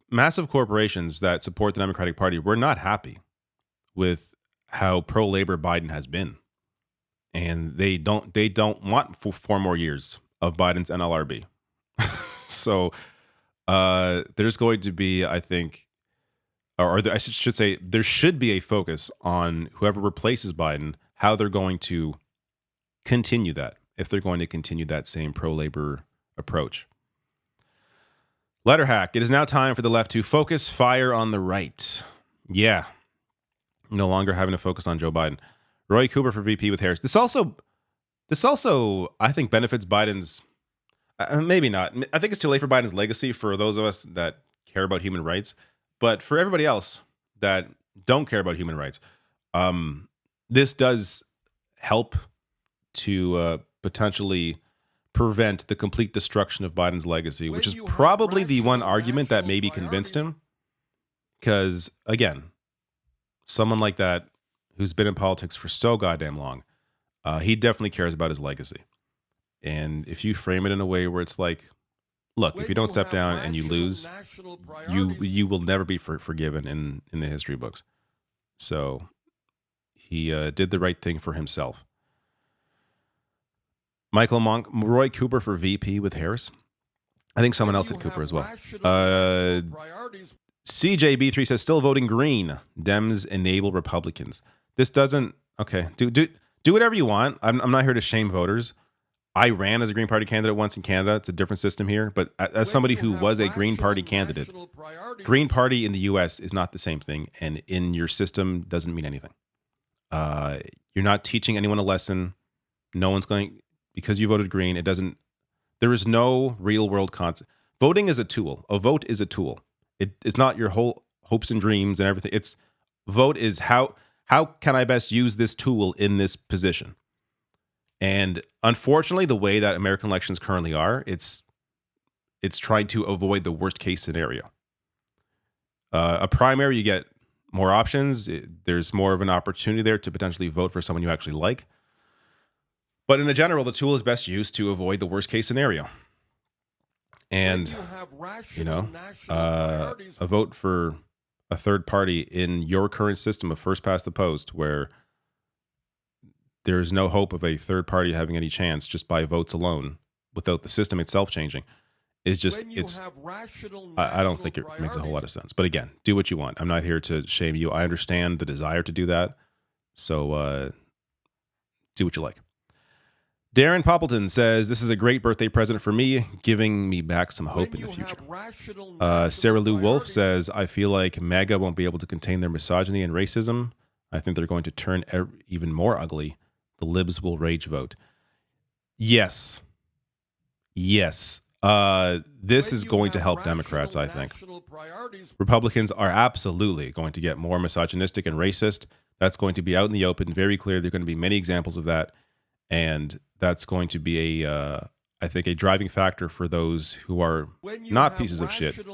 Massive corporations that support the Democratic Party were not happy with how pro-labor Biden has been. And they don't want 4 more years of Biden's NLRB. So there's going to be, I think, I should say, there should be a focus on whoever replaces Biden, how they're going to continue that, if they're going to continue that same pro-labor approach. Letter hack. It is now time for the left to focus fire on the right. Yeah. No longer having to focus on Joe Biden. Roy Cooper for VP with Harris. This also, I think, benefits Biden's, maybe not. I think it's too late for Biden's legacy for those of us that care about human rights. But for everybody else that don't care about human rights, this does help to potentially prevent the complete destruction of Biden's legacy, which is probably the one argument that maybe convinced him. Because, again, someone like that who's been in politics for so goddamn long, he definitely cares about his legacy. And if you frame it in a way where it's like, look, if you don't step down and you lose, you will never be forgiven in the history books. So he did the right thing for himself. Michael Monk, Roy Cooper for VP with Harris. I think someone else said Cooper as well. CJB3 says, still voting green. Dems enable Republicans. This doesn't, okay, do whatever you want. I'm not here to shame voters. I ran as a Green Party candidate once in Canada. It's a different system here. But as somebody who was a Green Party candidate, Green Party in the U.S. is not the same thing. And in your system doesn't mean anything. You're not teaching anyone a lesson. No one's going, because you voted green, it doesn't, there is no real world concept. Voting is a tool. A vote is a tool. It's not your whole hopes and dreams and everything. It's vote is how can I best use this tool in this position? And unfortunately, the way that American elections currently are, it's trying to avoid the worst case scenario. A primary, you get more options. There's more of an opportunity there to potentially vote for someone you actually like. But in the general, the tool is best used to avoid the worst case scenario. And, you know, a vote for a third party in your current system of first past the post, where there is no hope of a third party having any chance just by votes alone without the system itself changing, is just, I don't think it makes a whole lot of sense. But again, do what you want. I'm not here to shame you. I understand the desire to do that. So do what you like. Darren Poppleton says, this is a great birthday present for me, giving me back some hope in the future. Sarah Lou Wolf says, I feel like MAGA won't be able to contain their misogyny and racism. I think they're going to turn even more ugly. The libs will rage vote. Yes. This is going to help Democrats, I think. Republicans are absolutely going to get more misogynistic and racist. That's going to be out in the open, very clear. There are going to be many examples of that. And that's going to be I think, a driving factor for those who are not pieces of shit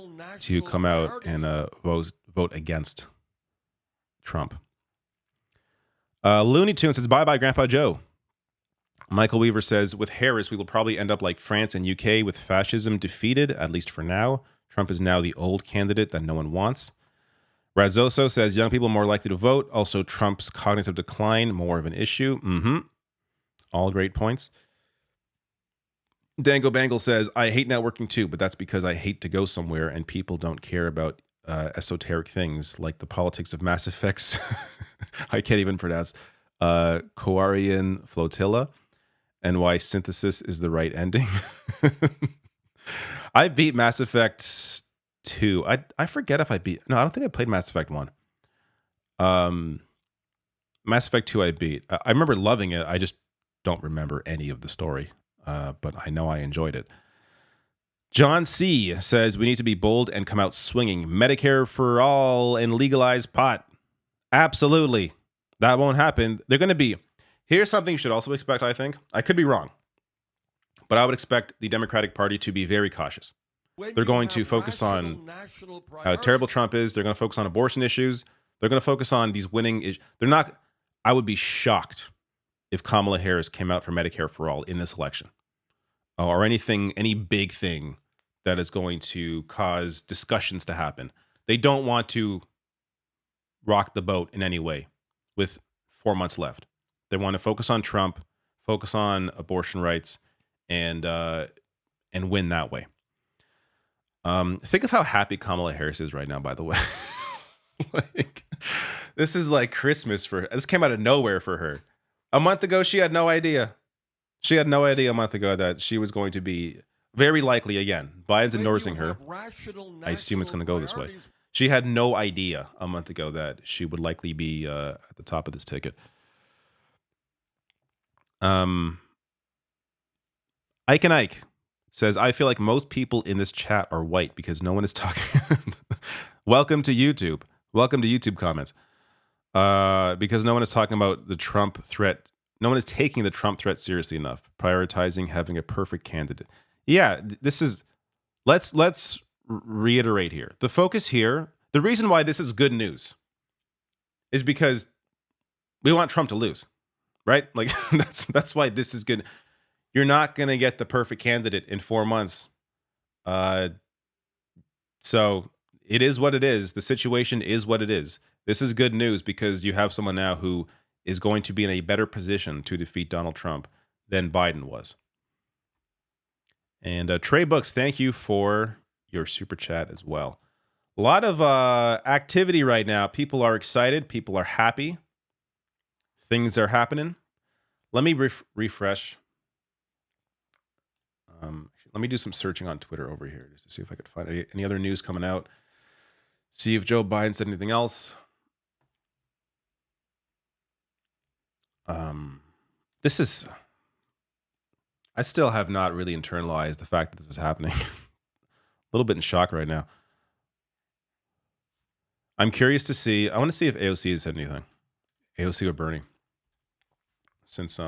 to come out and vote against Trump. Looney Tunes says, bye-bye, Grandpa Joe. Michael Weaver says, with Harris, we will probably end up like France and UK with fascism defeated, at least for now. Trump is now the old candidate that no one wants. Radzoso says, young people more likely to vote. Also, Trump's cognitive decline, more of an issue. All great points. Dango Bangle says, I hate networking too, but that's because I hate to go somewhere and people don't care about esoteric things like the politics of Mass Effects. I can't even pronounce. Koarian Flotilla, and why synthesis is the right ending. I beat Mass Effect 2. I forget if I beat. No, I don't think I played Mass Effect 1. Mass Effect 2 I beat. I remember loving it. I just don't remember any of the story. But I know I enjoyed it. John C. says we need to be bold and come out swinging. Medicare for all and legalize pot. Absolutely. That won't happen. They're going to be. Here's something you should also expect, I think. I could be wrong. But I would expect the Democratic Party to be very cautious. They're going to focus on how terrible Trump is. They're going to focus on abortion issues. They're going to focus on these winning issues. They're not. I would be shocked if Kamala Harris came out for Medicare for all in this election, or anything, any big thing that is going to cause discussions to happen. They don't want to rock the boat in any way with 4 months left. They want to focus on Trump, focus on abortion rights, and win that way. Think of how happy Kamala Harris is right now, by the way. Like, this is like Christmas for her. This came out of nowhere for her. A month ago, she had no idea. She had no idea a month ago that she was going to be, very likely, again, Biden's endorsing her. I assume it's going to go this way. She had no idea a month ago that she would likely be at the top of this ticket. Ike and Ike says, I feel like most people in this chat are white because no one is talking. Welcome to YouTube. Welcome to YouTube comments. Because no one is talking about the Trump threat. No one is taking the Trump threat seriously enough, prioritizing having a perfect candidate. Yeah, this is, let's reiterate here. The focus here, the reason why this is good news is because we want Trump to lose, right? Like that's why this is good. You're not going to get the perfect candidate in 4 months. So it is what it is. The situation is what it is. This is good news because you have someone now who is going to be in a better position to defeat Donald Trump than Biden was. And Trey Books, thank you for your super chat as well. A lot of activity right now. People are excited. People are happy. Things are happening. Let me refresh. Let me do some searching on Twitter over here just to see if I could find any other news coming out. See if Joe Biden said anything else. This is, I still have not really internalized the fact that this is happening. A little bit in shock right now. I'm curious to see, I want to see if AOC has said anything. AOC or Bernie. Since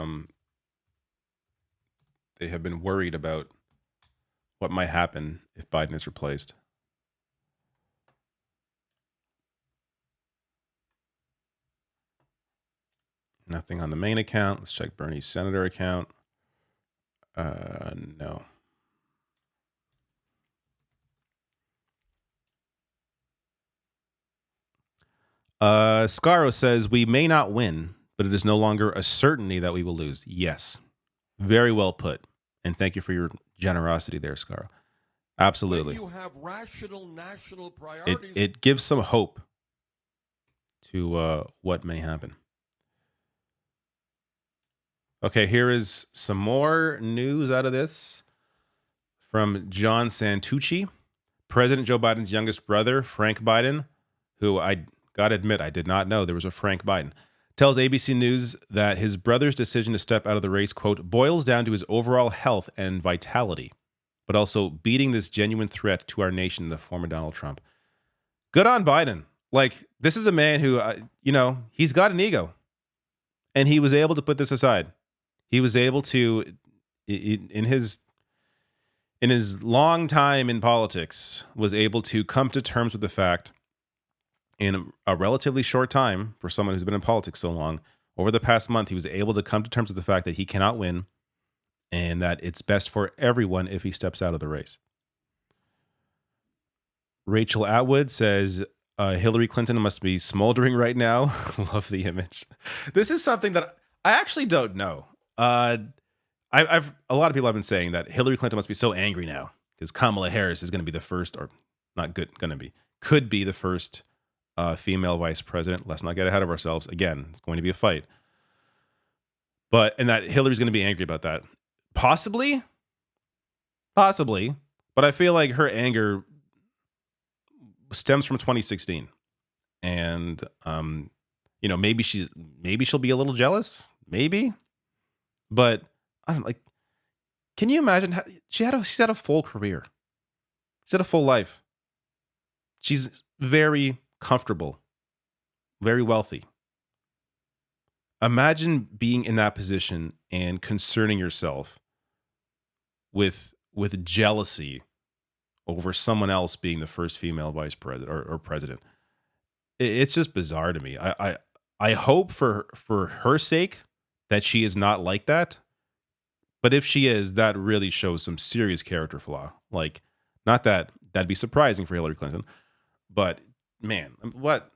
they have been worried about what might happen if Biden is replaced. Nothing on the main account. Let's check Bernie's senator account. No. Scaro says, we may not win, but it is no longer a certainty that we will lose. Yes. Very well put. And thank you for your generosity there, Scaro. Absolutely. When you have rational national priorities, it gives some hope to what may happen. Okay, here is some more news out of this from John Santucci. President Joe Biden's youngest brother, Frank Biden, who I got to admit I did not know there was a Frank Biden, tells ABC News that his brother's decision to step out of the race, quote, boils down to his overall health and vitality, but also beating this genuine threat to our nation in the form of Donald Trump. Good on Biden. Like, this is a man who, he's got an ego, and he was able to put this aside. He was able to, in his long time in politics, was able to come to terms with the fact in a relatively short time for someone who's been in politics so long. Over the past month, he was able to come to terms with the fact that he cannot win and that it's best for everyone if he steps out of the race. Rachel Atwood says, Hillary Clinton must be smoldering right now. Love the image. This is something that I actually don't know. I've a lot of people have been saying that Hillary Clinton must be so angry now because Kamala Harris is going to be the first, or not good, could be the first female vice president. Let's not get ahead of ourselves. Again, it's going to be a fight. and that Hillary's going to be angry about that. Possibly. But I feel like her anger stems from 2016. And, maybe she'll be a little jealous. Maybe. But I don't like, can you imagine how she's had a full career. She's had a full life. She's very comfortable, very wealthy. Imagine being in that position and concerning yourself with jealousy over someone else being the first female vice president or president. It's just bizarre to me. I hope for her sake that she is not like that. But if she is, that really shows some serious character flaw. Like, not that that'd be surprising for Hillary Clinton, but man, what?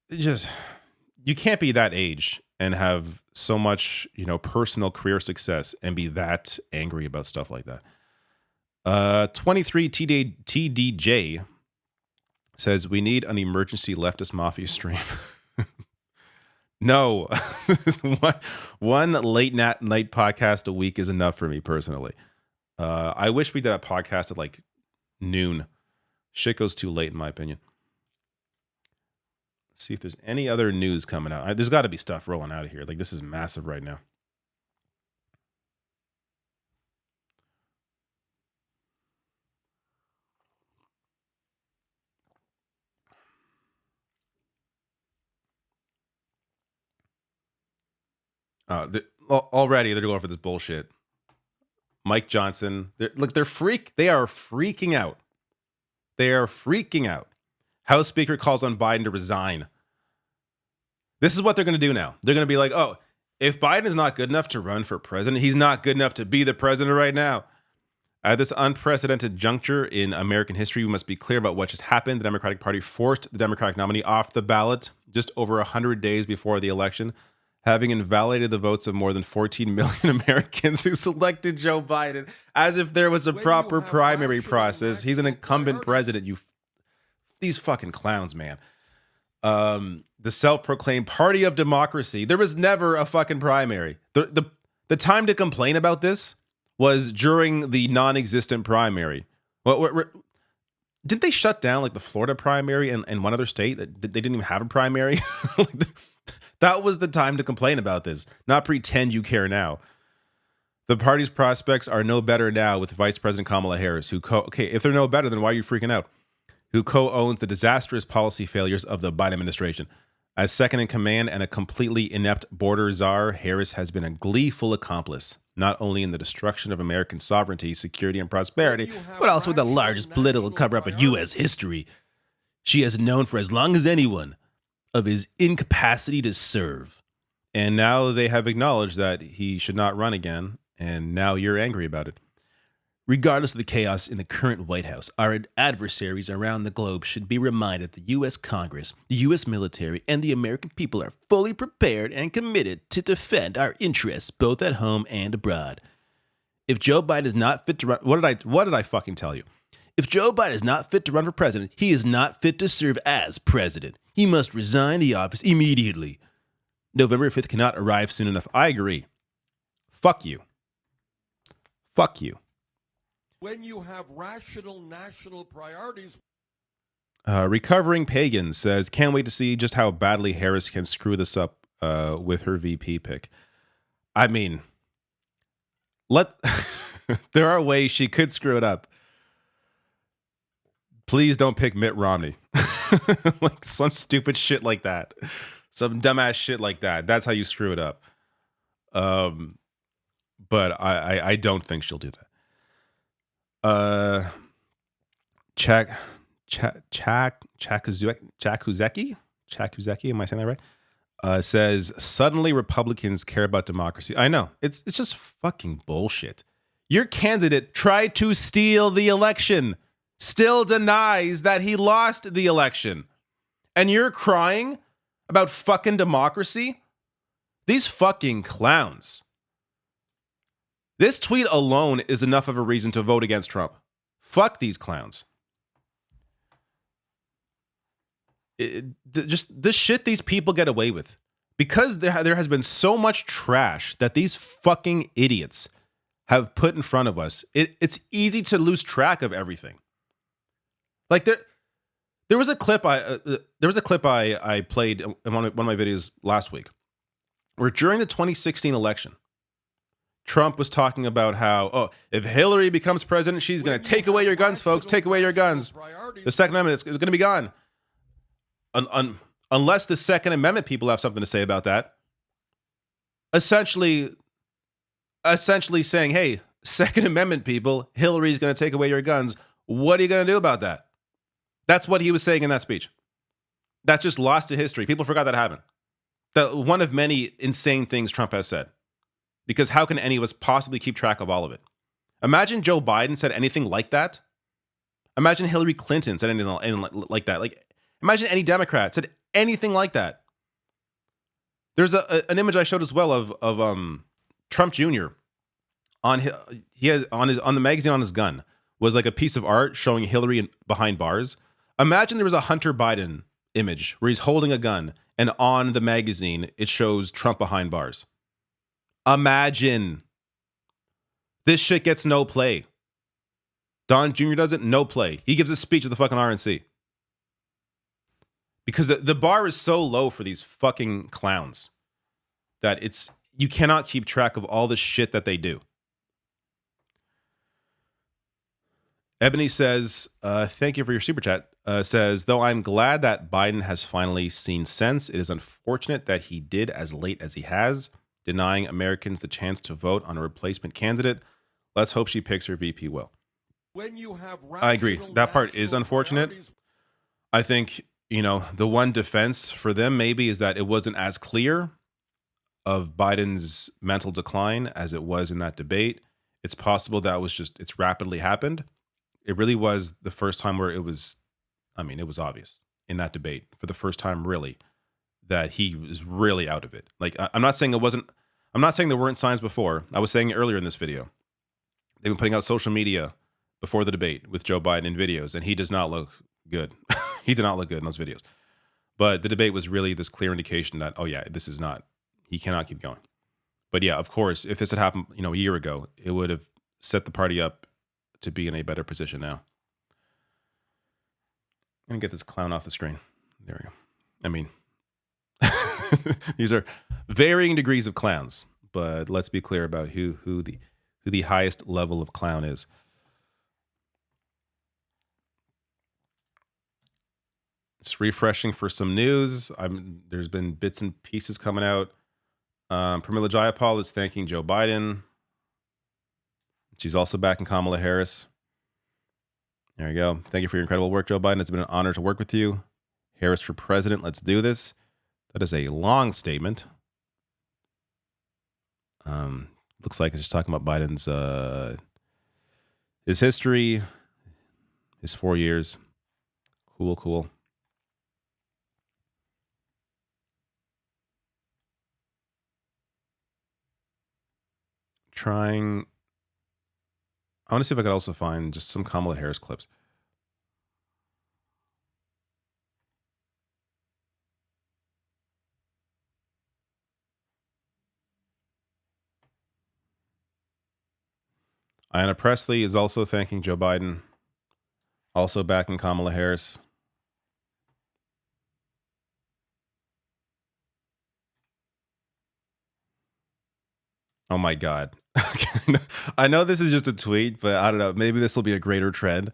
You can't be that age and have so much, personal career success and be that angry about stuff like that. 23 TDJ says, we need an emergency leftist mafia stream. No, one late night podcast a week is enough for me personally. I wish we did a podcast at like noon. Shit goes too late in my opinion. Let's see if there's any other news coming out. There's got to be stuff rolling out of here. Like, this is massive right now. Already they're going for this bullshit. Mike Johnson, they are freaking out. They are freaking out. House Speaker calls on Biden to resign. This is what they're going to do now. They're going to be like, oh, if Biden is not good enough to run for president, he's not good enough to be the president right now. At this unprecedented juncture in American history, we must be clear about what just happened. The Democratic Party forced the Democratic nominee off the ballot just over 100 days before the election, having invalidated the votes of more than 14 million Americans who selected Joe Biden, as if there was a proper primary process. He's an incumbent president. These fucking clowns, man. The self-proclaimed party of democracy. There was never a fucking primary. The time to complain about this was during the non-existent primary. Didn't they shut down like the Florida primary and one other state? They didn't even have a primary. That was the time to complain about this, not pretend you care now. The party's prospects are no better now with Vice President Kamala Harris, if they're no better, then why are you freaking out? Who co-owns the disastrous policy failures of the Biden administration. As second in command and a completely inept border czar, Harris has been a gleeful accomplice, not only in the destruction of American sovereignty, security, and prosperity, but also the largest political cover-up in U.S. history. She has known for as long as anyone of his incapacity to serve. And now they have acknowledged that he should not run again, and now you're angry about it. Regardless of the chaos in the current White House, our adversaries around the globe should be reminded the U.S. Congress, the U.S. military, and the American people are fully prepared and committed to defend our interests both at home and abroad. If Joe Biden is not fit to run, what did I fucking tell you? If Joe Biden is not fit to run for president, he is not fit to serve as president. He must resign the office immediately. November 5th cannot arrive soon enough. I agree. Fuck you. Fuck you. When you have rational national priorities. Recovering Pagan says, can't wait to see just how badly Harris can screw this up with her VP pick. I mean, there are ways she could screw it up. Please don't pick Mitt Romney. Like some stupid shit like that. Some dumbass shit like that. That's how you screw it up. But I don't think she'll do that. Chakuzeki, am I saying that right? Says, suddenly Republicans care about democracy. I know. It's just fucking bullshit. Your candidate tried to steal the election. Still denies that he lost the election. And you're crying about fucking democracy? These fucking clowns. This tweet alone is enough of a reason to vote against Trump. Fuck these clowns. Just the shit these people get away with. because there has been so much trash that these fucking idiots have put in front of us, it's easy to lose track of everything. Like there was a clip I played in one of my videos last week, where during the 2016 election, Trump was talking about how, oh, if Hillary becomes president, she's going to take away your guns, folks. Take away your guns. The Second Amendment is going to be gone. Unless the Second Amendment people have something to say about that. Essentially saying, hey, Second Amendment people, Hillary's going to take away your guns. What are you going to do about that? That's what he was saying in that speech. That's just lost to history. People forgot that happened. One of many insane things Trump has said. Because how can any of us possibly keep track of all of it? Imagine Joe Biden said anything like that. Imagine Hillary Clinton said anything like that. Like, imagine any Democrat said anything like that. There's an image I showed as well of Trump Jr. on the magazine on his gun was like a piece of art showing Hillary behind bars. Imagine there was a Hunter Biden image where he's holding a gun, and on the magazine it shows Trump behind bars. Imagine. This shit gets no play. Don Jr. does it, no play. He gives a speech at the fucking RNC. Because the bar is so low for these fucking clowns that you cannot keep track of all the shit that they do. Ebony says, thank you for your super chat. Says, though I'm glad that Biden has finally seen sense, it is unfortunate that he did as late as he has, denying Americans the chance to vote on a replacement candidate. Let's hope she picks her VP well. When you have I agree. That part is unfortunate. I think, the one defense for them maybe is that it wasn't as clear of Biden's mental decline as it was in that debate. It's possible that it's rapidly happened. It really was the first time where it was obvious in that debate for the first time, really, that he was really out of it. Like, I'm not saying there weren't signs before. I was saying it earlier in this video. They've been putting out social media before the debate with Joe Biden in videos, and he does not look good. He did not look good in those videos. But the debate was really this clear indication that, oh yeah, he cannot keep going. But yeah, of course, if this had happened, a year ago, it would have set the party up to be in a better position now. I'm going to get this clown off the screen. There we go. These are varying degrees of clowns, but let's be clear about who the highest level of clown is. Just refreshing for some news. There's been bits and pieces coming out. Pramila Jayapal is thanking Joe Biden. She's also backing Kamala Harris. There you go. Thank you for your incredible work, Joe Biden. It's been an honor to work with you. Harris for president. Let's do this. That is a long statement. Looks like it's just talking about Biden's his history, his 4 years. Cool. I want to see if I could also find just some Kamala Harris clips. Ayanna Pressley is also thanking Joe Biden, also backing Kamala Harris. Oh my God. I know this is just a tweet, but I don't know. Maybe this will be a greater trend.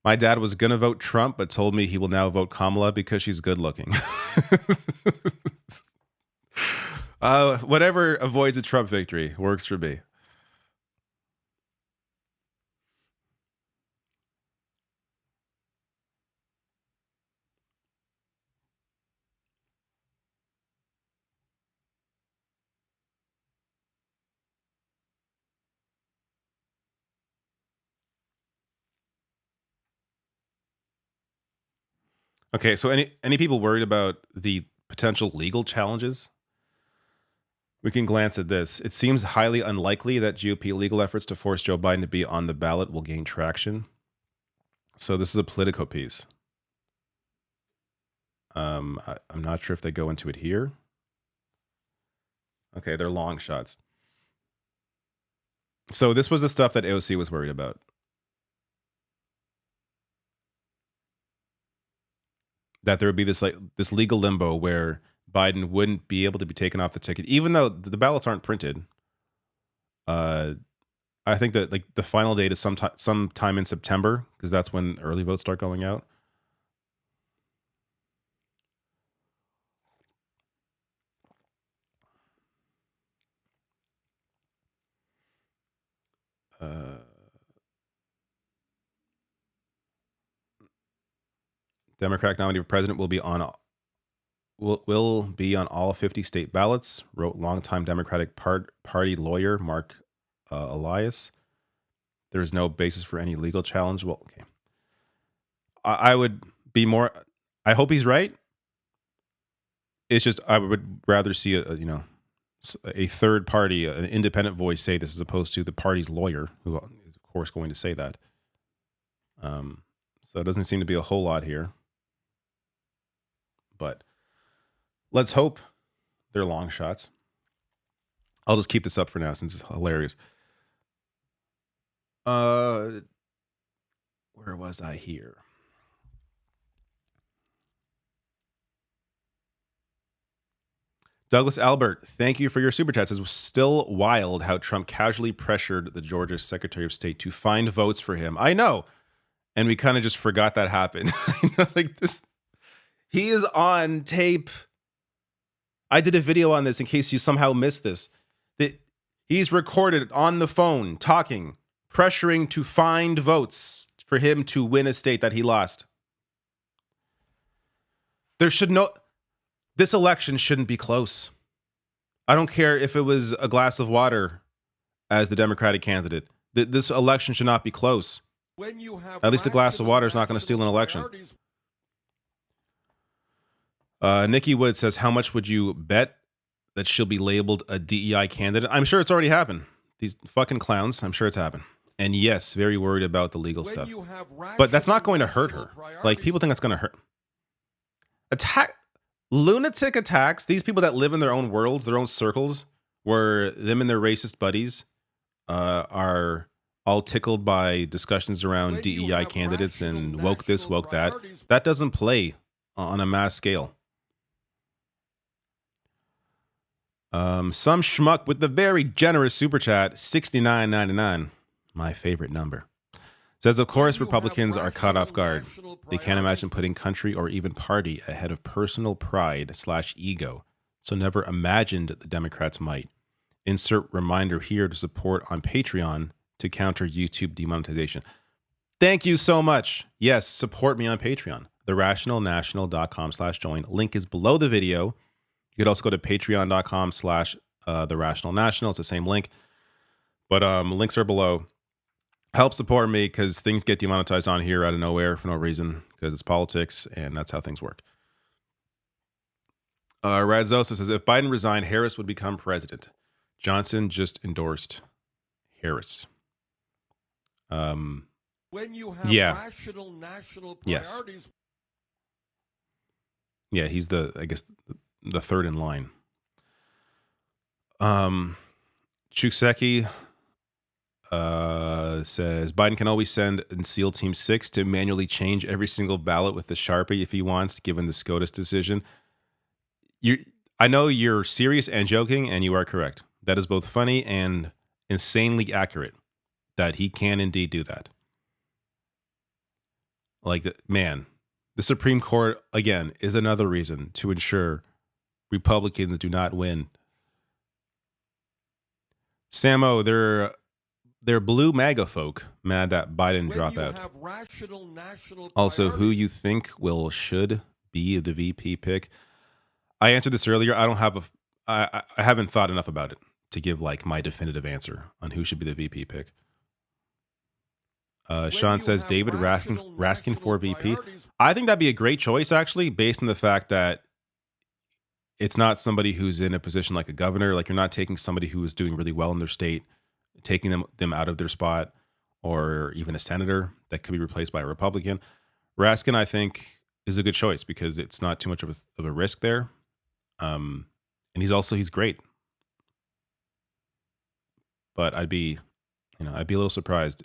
My dad was going to vote Trump, but told me he will now vote Kamala because she's good looking. Whatever avoids a Trump victory works for me. Okay, so any people worried about the potential legal challenges? We can glance at this. It seems highly unlikely that GOP legal efforts to force Joe Biden to be on the ballot will gain traction. So this is a Politico piece. I'm not sure if they go into it here. Okay, they're long shots. So this was the stuff that AOC was worried about. That there would be this legal limbo where Biden wouldn't be able to be taken off the ticket, even though the ballots aren't printed. I think that the final date is sometime in September, because that's when early votes start going out. Democratic nominee for president will be on all 50 state ballots, wrote longtime Democratic Party lawyer Mark Elias. There is no basis for any legal challenge. Well, okay. I would be more. I hope he's right. It's just I would rather see a third party, an independent voice say this, as opposed to the party's lawyer, who is of course going to say that. So it doesn't seem to be a whole lot here. But let's hope they're long shots. I'll just keep this up for now since it's hilarious. Where was I here? Douglas Albert, thank you for your super chats. It was still wild how Trump casually pressured the Georgia Secretary of State to find votes for him. I know. And we kind of just forgot that happened. This. He is on tape. I did a video on this in case you somehow missed this. He's recorded on the phone talking, pressuring to find votes for him to win a state that he lost. This election shouldn't be close. I don't care if it was a glass of water as the Democratic candidate. This election should not be close. At least a glass of water is not going to steal an election. Nikki Wood says, how much would you bet that she'll be labeled a DEI candidate? I'm sure it's already happened. These fucking clowns, I'm sure it's happened. And yes, very worried about the legal stuff. But that's not going to hurt her. People think that's going to hurt. Lunatic attacks, these people that live in their own worlds, their own circles, where them and their racist buddies are all tickled by discussions around DEI candidates and woke this, woke that. That doesn't play on a mass scale. Some schmuck with the very generous super chat, $69.99, my favorite number, says, of course, Republicans are caught off guard. They can't imagine putting country or even party ahead of personal pride/ego. So never imagined the Democrats might. Insert reminder here to support on Patreon to counter YouTube demonetization. Thank you so much. Yes, support me on Patreon. therationalnational.com/join. Link is below the video. You could also go to patreon.com/therationalnational. It's the same link. But links are below. Help support me because things get demonetized on here out of nowhere for no reason because it's politics and that's how things work. Radzosa says, if Biden resigned, Harris would become president. Johnson just endorsed Harris. When you have rational national priorities. Yeah, he's the third in line. Chuseki says Biden can always send SEAL Team 6 to manually change every single ballot with the Sharpie if he wants, given the SCOTUS decision. I know you're serious and joking, and you are correct. That is both funny and insanely accurate that he can indeed do that. Man, the Supreme Court, again, is another reason to ensure Republicans do not win. Samo, they're blue MAGA folk mad that Biden dropped out. Also, who you think should be the VP pick? I answered this earlier. I haven't thought enough about it to give my definitive answer on who should be the VP pick. Sean says David Raskin for VP. I think that'd be a great choice, actually, based on the fact that it's not somebody who's in a position like a governor. You're not taking somebody who is doing really well in their state, taking them out of their spot, or even a senator that could be replaced by a Republican. Raskin, I think, is a good choice because it's not too much of a risk there. And he's great. But I'd be a little surprised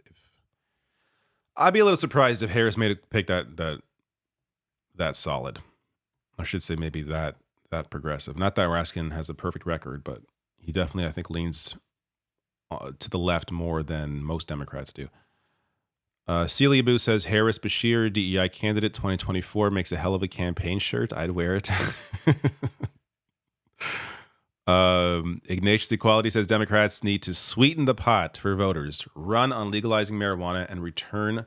if Harris made a pick that solid. I should say maybe that progressive. Not that Raskin has a perfect record, but he definitely, I think, leans to the left more than most Democrats do. Celia Boo says Harris Bashir, DEI candidate 2024, makes a hell of a campaign shirt. I'd wear it. Ignatius Equality says Democrats need to sweeten the pot for voters, run on legalizing marijuana, and return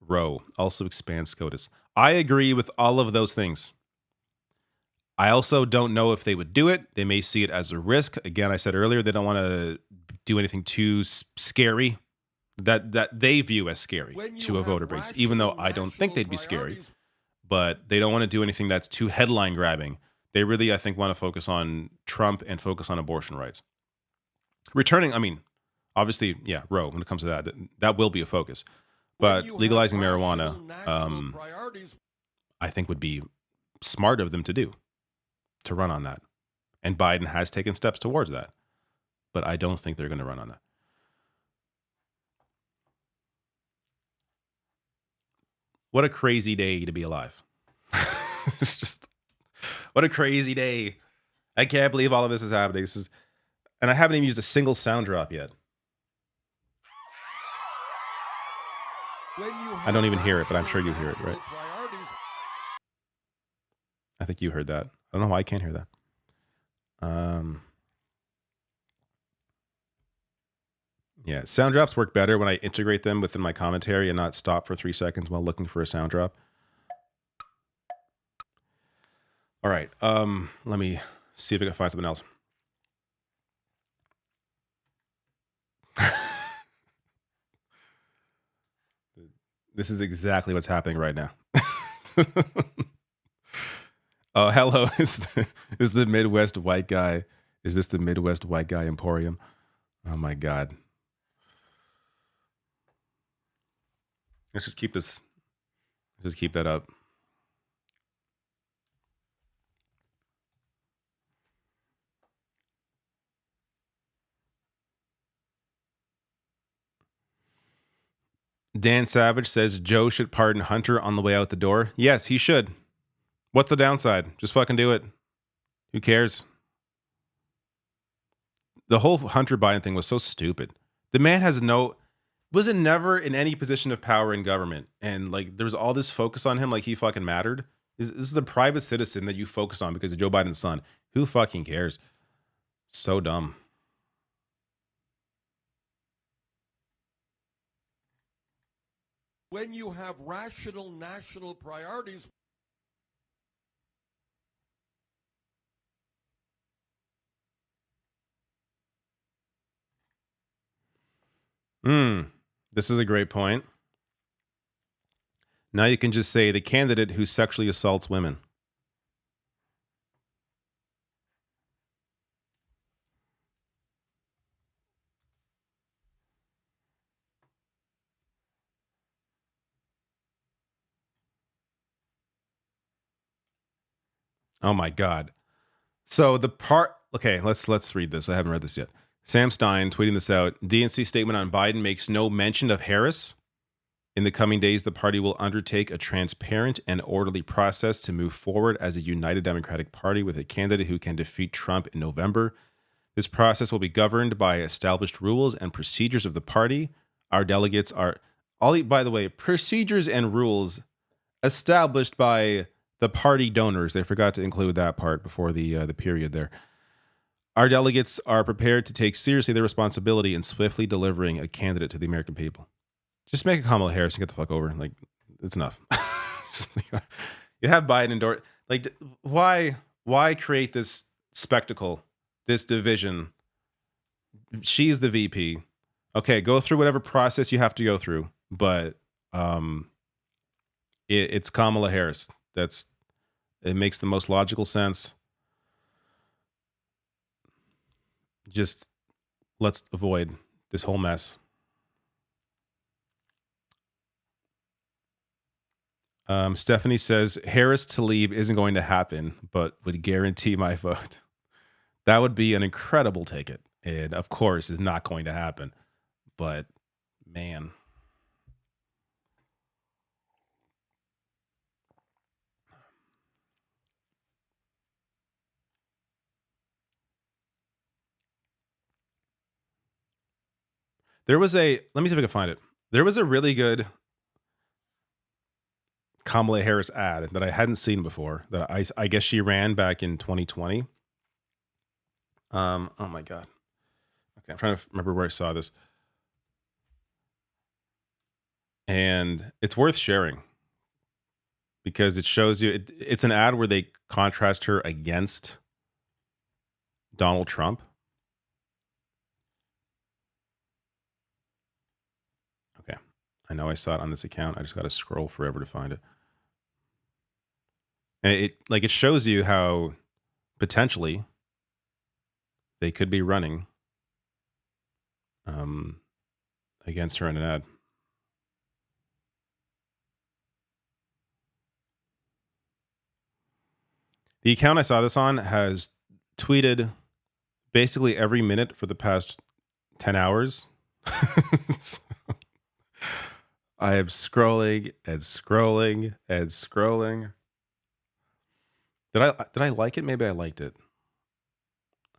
Roe. Also expand SCOTUS. I agree with all of those things. I also don't know if they would do it. They may see it as a risk. Again, I said earlier, they don't want to do anything too scary that they view as scary to a voter base, even though I don't think they'd be scary. But they don't want to do anything that's too headline grabbing. They really, I think, want to focus on Trump and focus on abortion rights. Returning, I mean, obviously, yeah, Roe, when it comes to that will be a focus. But legalizing marijuana, I think would be smart of them to run on that. And Biden has taken steps towards that. But I don't think they're going to run on that. What a crazy day to be alive. It's just, what a crazy day. I can't believe all of this is happening. And I haven't even used a single sound drop yet. I don't even hear it, but I'm sure you hear it, right? I think you heard that. I don't know why I can't hear that. Yeah, sound drops work better when I integrate them within my commentary and not stop for 3 seconds while looking for a sound drop. All right, let me see if I can find something else. This is exactly what's happening right now. Oh, hello, is the Midwest white guy. Is this the Midwest white guy Emporium? Oh my God. Let's just keep this. Just keep that up. Dan Savage says Joe should pardon Hunter on the way out the door. Yes, he should. What's the downside? Just fucking do it. Who cares? The whole Hunter Biden thing was so stupid. The man wasn't never in any position of power in government. And like, there was all this focus on him like he fucking mattered. This is the private citizen that you focus on because of Joe Biden's son. Who fucking cares? So dumb. When you have rational national priorities. This is a great point. Now you can just say the candidate who sexually assaults women. Oh my God. So okay, let's read this. I haven't read this yet. Sam Stein tweeting this out. DNC statement on Biden makes no mention of Harris. In the coming days, the party will undertake a transparent and orderly process to move forward as a united Democratic Party with a candidate who can defeat Trump in November. This process will be governed by established rules and procedures of the party. Our delegates are by the way, procedures and rules established by the party donors. They forgot to include that part before the period there. Our delegates are prepared to take seriously their responsibility in swiftly delivering a candidate to the American people. Just make a Kamala Harris and get the fuck over. Like, it's enough. You have Biden endorse. Like, why create this spectacle, this division? She's the VP. Okay, go through whatever process you have to go through, but it's Kamala Harris. It makes the most logical sense. Just let's avoid this whole mess. Stephanie says Harris Tlaib isn't going to happen, but would guarantee my vote. That would be an incredible ticket. It, of course, is not going to happen. But, man. There was a, let me see if I can find it. There was a really good Kamala Harris ad that I hadn't seen before that I guess she ran back in 2020. Oh my God. Okay, I'm trying to remember where I saw this. And it's worth sharing because it shows you, it's an ad where they contrast her against Donald Trump. Okay. I know I saw it on this account. I just got to scroll forever to find it. And it shows you how potentially they could be running against her in an ad. The account I saw this on has tweeted basically every minute for the past 10 hours. So, I am scrolling and scrolling and scrolling. Did I like it? Maybe I liked it.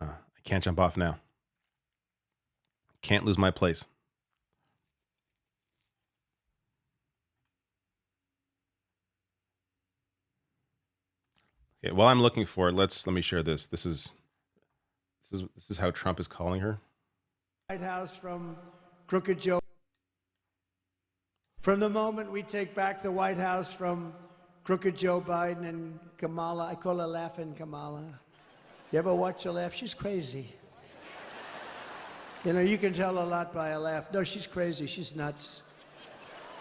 I can't jump off now. Can't lose my place. Okay, while I'm looking for it, let me share this. This is how Trump is calling her. White House from Crooked Joe. From the moment we take back the White House from Crooked Joe Biden and Kamala, I call her Laughing Kamala. You ever watch her laugh? She's crazy. You know, you can tell a lot by a laugh. No, she's crazy. She's nuts.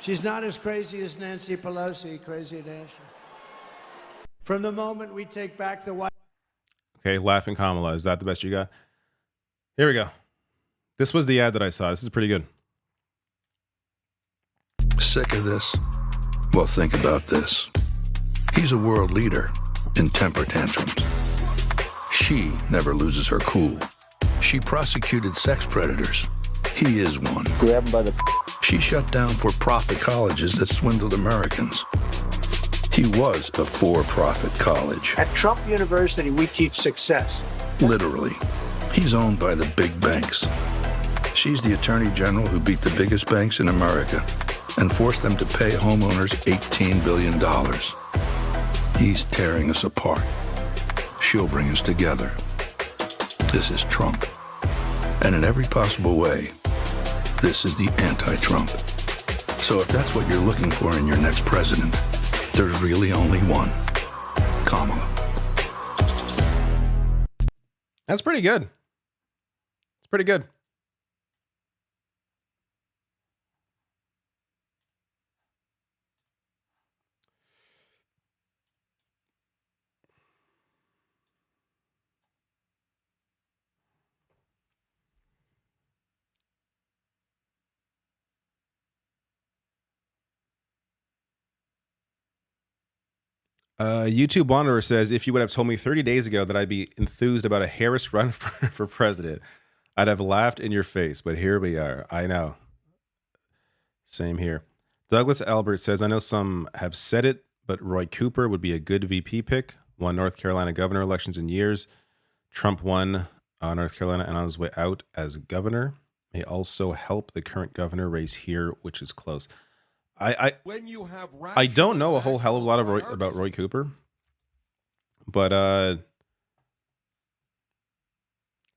She's not as crazy as Nancy Pelosi, crazy Nancy. From the moment we take back the White Okay, Laughing Kamala. Is that the best you got? Here we go. This was the ad that I saw. This is pretty good. Sick of this? Well, think about this. He's a world leader in temper tantrums. She never loses her cool. She prosecuted sex predators. He is one. Grab him by the... She shut down for-profit colleges that swindled Americans. He was a for-profit college. At Trump University, we teach success. Literally. He's owned by the big banks. She's the attorney general who beat the biggest banks in America and forced them to pay homeowners $18 billion. He's tearing us apart. She'll bring us together. This is Trump. And in every possible way, this is the anti-Trump. So if that's what you're looking for in your next president, there's really only one. Kamala. That's pretty good. It's pretty good. YouTube Wanderer says, if you would have told me 30 days ago that I'd be enthused about a Harris run for president, I'd have laughed in your face. But here we are. I know. Same here. Douglas Albert says, I know some have said it, but Roy Cooper would be a good VP pick. Won North Carolina governor elections in years. Trump won North Carolina and on his way out as governor. May also help the current governor race here, which is close. When you have I don't know a whole hell of a lot of about Roy Cooper, but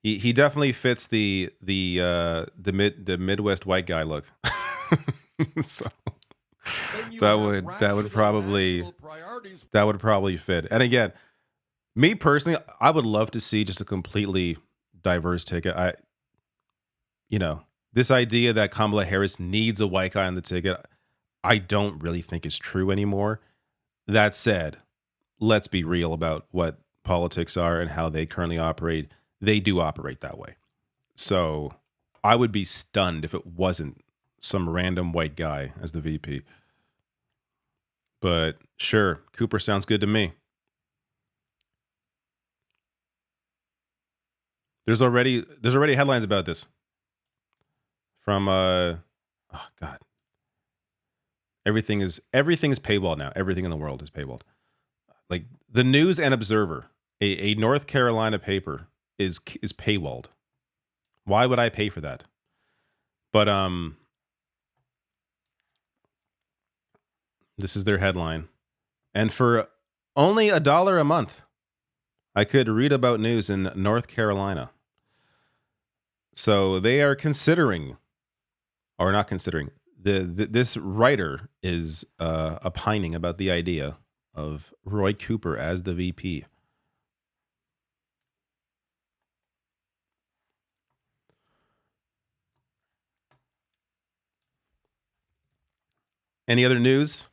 he definitely fits the Midwest white guy look. So that would probably fit. And again, me personally, I would love to see just a completely diverse ticket. This idea that Kamala Harris needs a white guy on the ticket, I don't really think is true anymore. That said, let's be real about what politics are and how they currently operate. They do operate that way. So I would be stunned if it wasn't some random white guy as the VP. But sure, Cooper sounds good to me. There's already headlines about this from oh god. Everything is paywalled now. Everything in the world is paywalled. Like the News and Observer, a North Carolina paper is paywalled. Why would I pay for that? But this is their headline. And for only $1 a month, I could read about news in North Carolina. So they are considering, or not considering, this writer is opining about the idea of Roy Cooper as the VP. Any other news?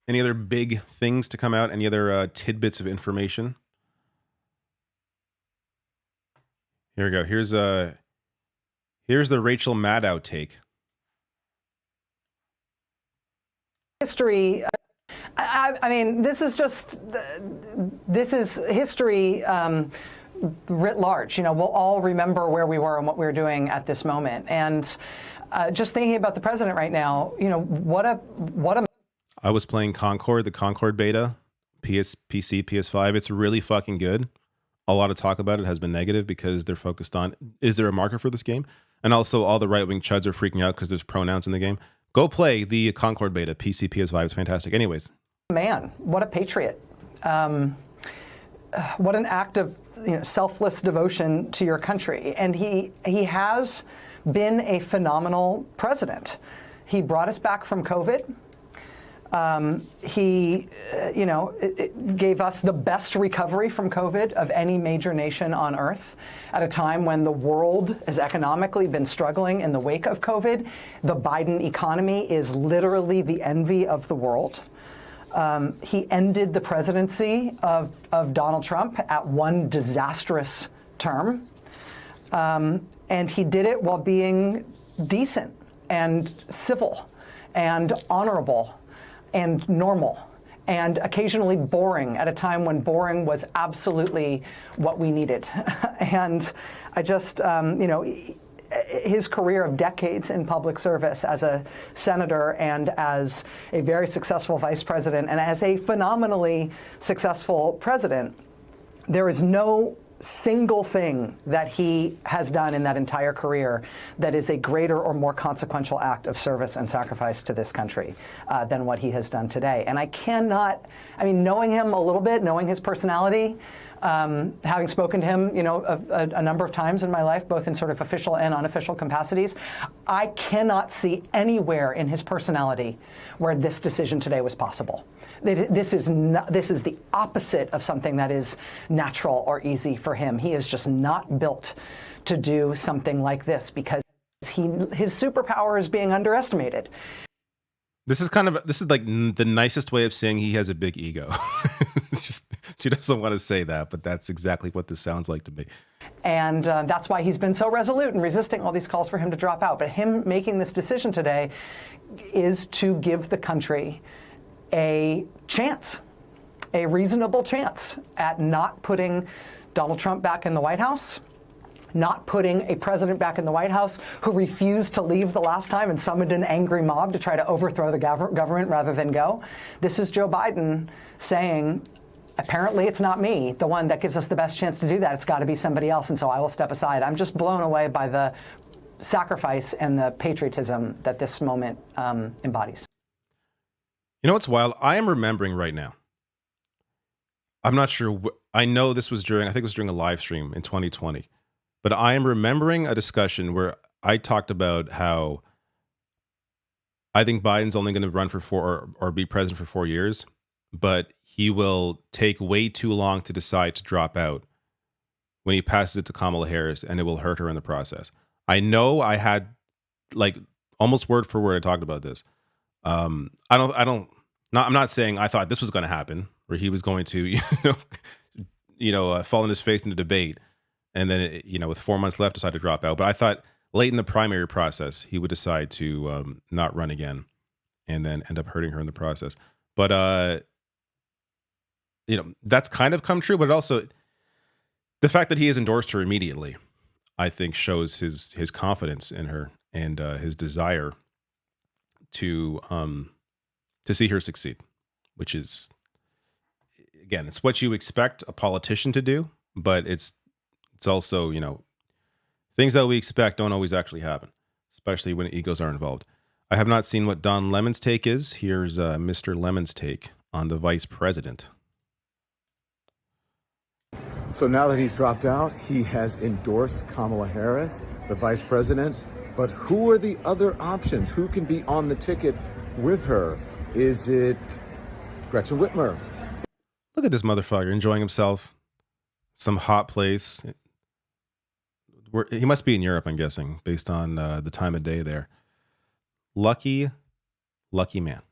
Any other big things to come out? Any other tidbits of information? Here we go. Here's the Rachel Maddow take. History. I mean, this is history writ large. You know, we'll all remember where we were and what we were doing at this moment. And just thinking about the president right now, you know, what a. I was playing Concord, the Concord beta, PC, PS5. It's really fucking good. A lot of talk about it has been negative because they're focused on, is there a market for this game? And also all the right-wing chuds are freaking out because there's pronouns in the game. Go play the Concord beta, PC, PS5. It's fantastic. Anyways. Man, what a patriot. What an act of selfless devotion to your country. And he has been a phenomenal president. He brought us back from COVID. He gave us the best recovery from COVID of any major nation on earth at a time when the world has economically been struggling in the wake of COVID. The Biden economy is literally the envy of the world. He ended the presidency of Donald Trump at one disastrous term. And he did it while being decent and civil and honorable and normal, and occasionally boring at a time when boring was absolutely what we needed. And I just, his career of decades in public service as a senator and as a very successful vice president and as a phenomenally successful president, there is no single thing that he has done in that entire career that is a greater or more consequential act of service and sacrifice to this country than what he has done today. And I cannot, knowing him a little bit, knowing his personality, having spoken to him, a number of times in my life, both in sort of official and unofficial capacities, I cannot see anywhere in his personality where this decision today was possible. This is the opposite of something that is natural or easy for him. He is just not built to do something like this because his superpower is being underestimated. This is like the nicest way of saying he has a big ego. It's just, she doesn't want to say that, but that's exactly what this sounds like to me. And that's why he's been so resolute in resisting all these calls for him to drop out. But him making this decision today is to give the country a chance, a reasonable chance at not putting Donald Trump back in the White House, not putting a president back in the White House who refused to leave the last time and summoned an angry mob to try to overthrow the government rather than go. This is Joe Biden saying, apparently it's not me, the one that gives us the best chance to do that. It's got to be somebody else, and so I will step aside. I'm just blown away by the sacrifice and the patriotism that this moment embodies. You know what's wild? I am remembering right now. I'm not sure. I know this was I think it was during a live stream in 2020. But I am remembering a discussion where I talked about how I think Biden's only going to run for or be president for 4 years, but he will take way too long to decide to drop out when he passes it to Kamala Harris, and it will hurt her in the process. I know I had like almost word for word I talked about this. I'm not saying I thought this was going to happen, where he was going to, fall on his face in the debate, and then, with 4 months left, decide to drop out. But I thought late in the primary process, he would decide to not run again, and then end up hurting her in the process. But that's kind of come true. But also, the fact that he has endorsed her immediately, I think shows his confidence in her and his desire to see her succeed, which is, again, it's what you expect a politician to do, but it's also, things that we expect don't always actually happen, especially when egos are involved. I have not seen what Don Lemon's take is. Here's Mr. Lemon's take on the vice president. So now that he's dropped out, he has endorsed Kamala Harris, the vice president. But who are the other options? Who can be on the ticket with her? Is it Gretchen Whitmer? Look at this motherfucker enjoying himself. Some hot place. He must be in Europe, I'm guessing, based on the time of day there. Lucky man.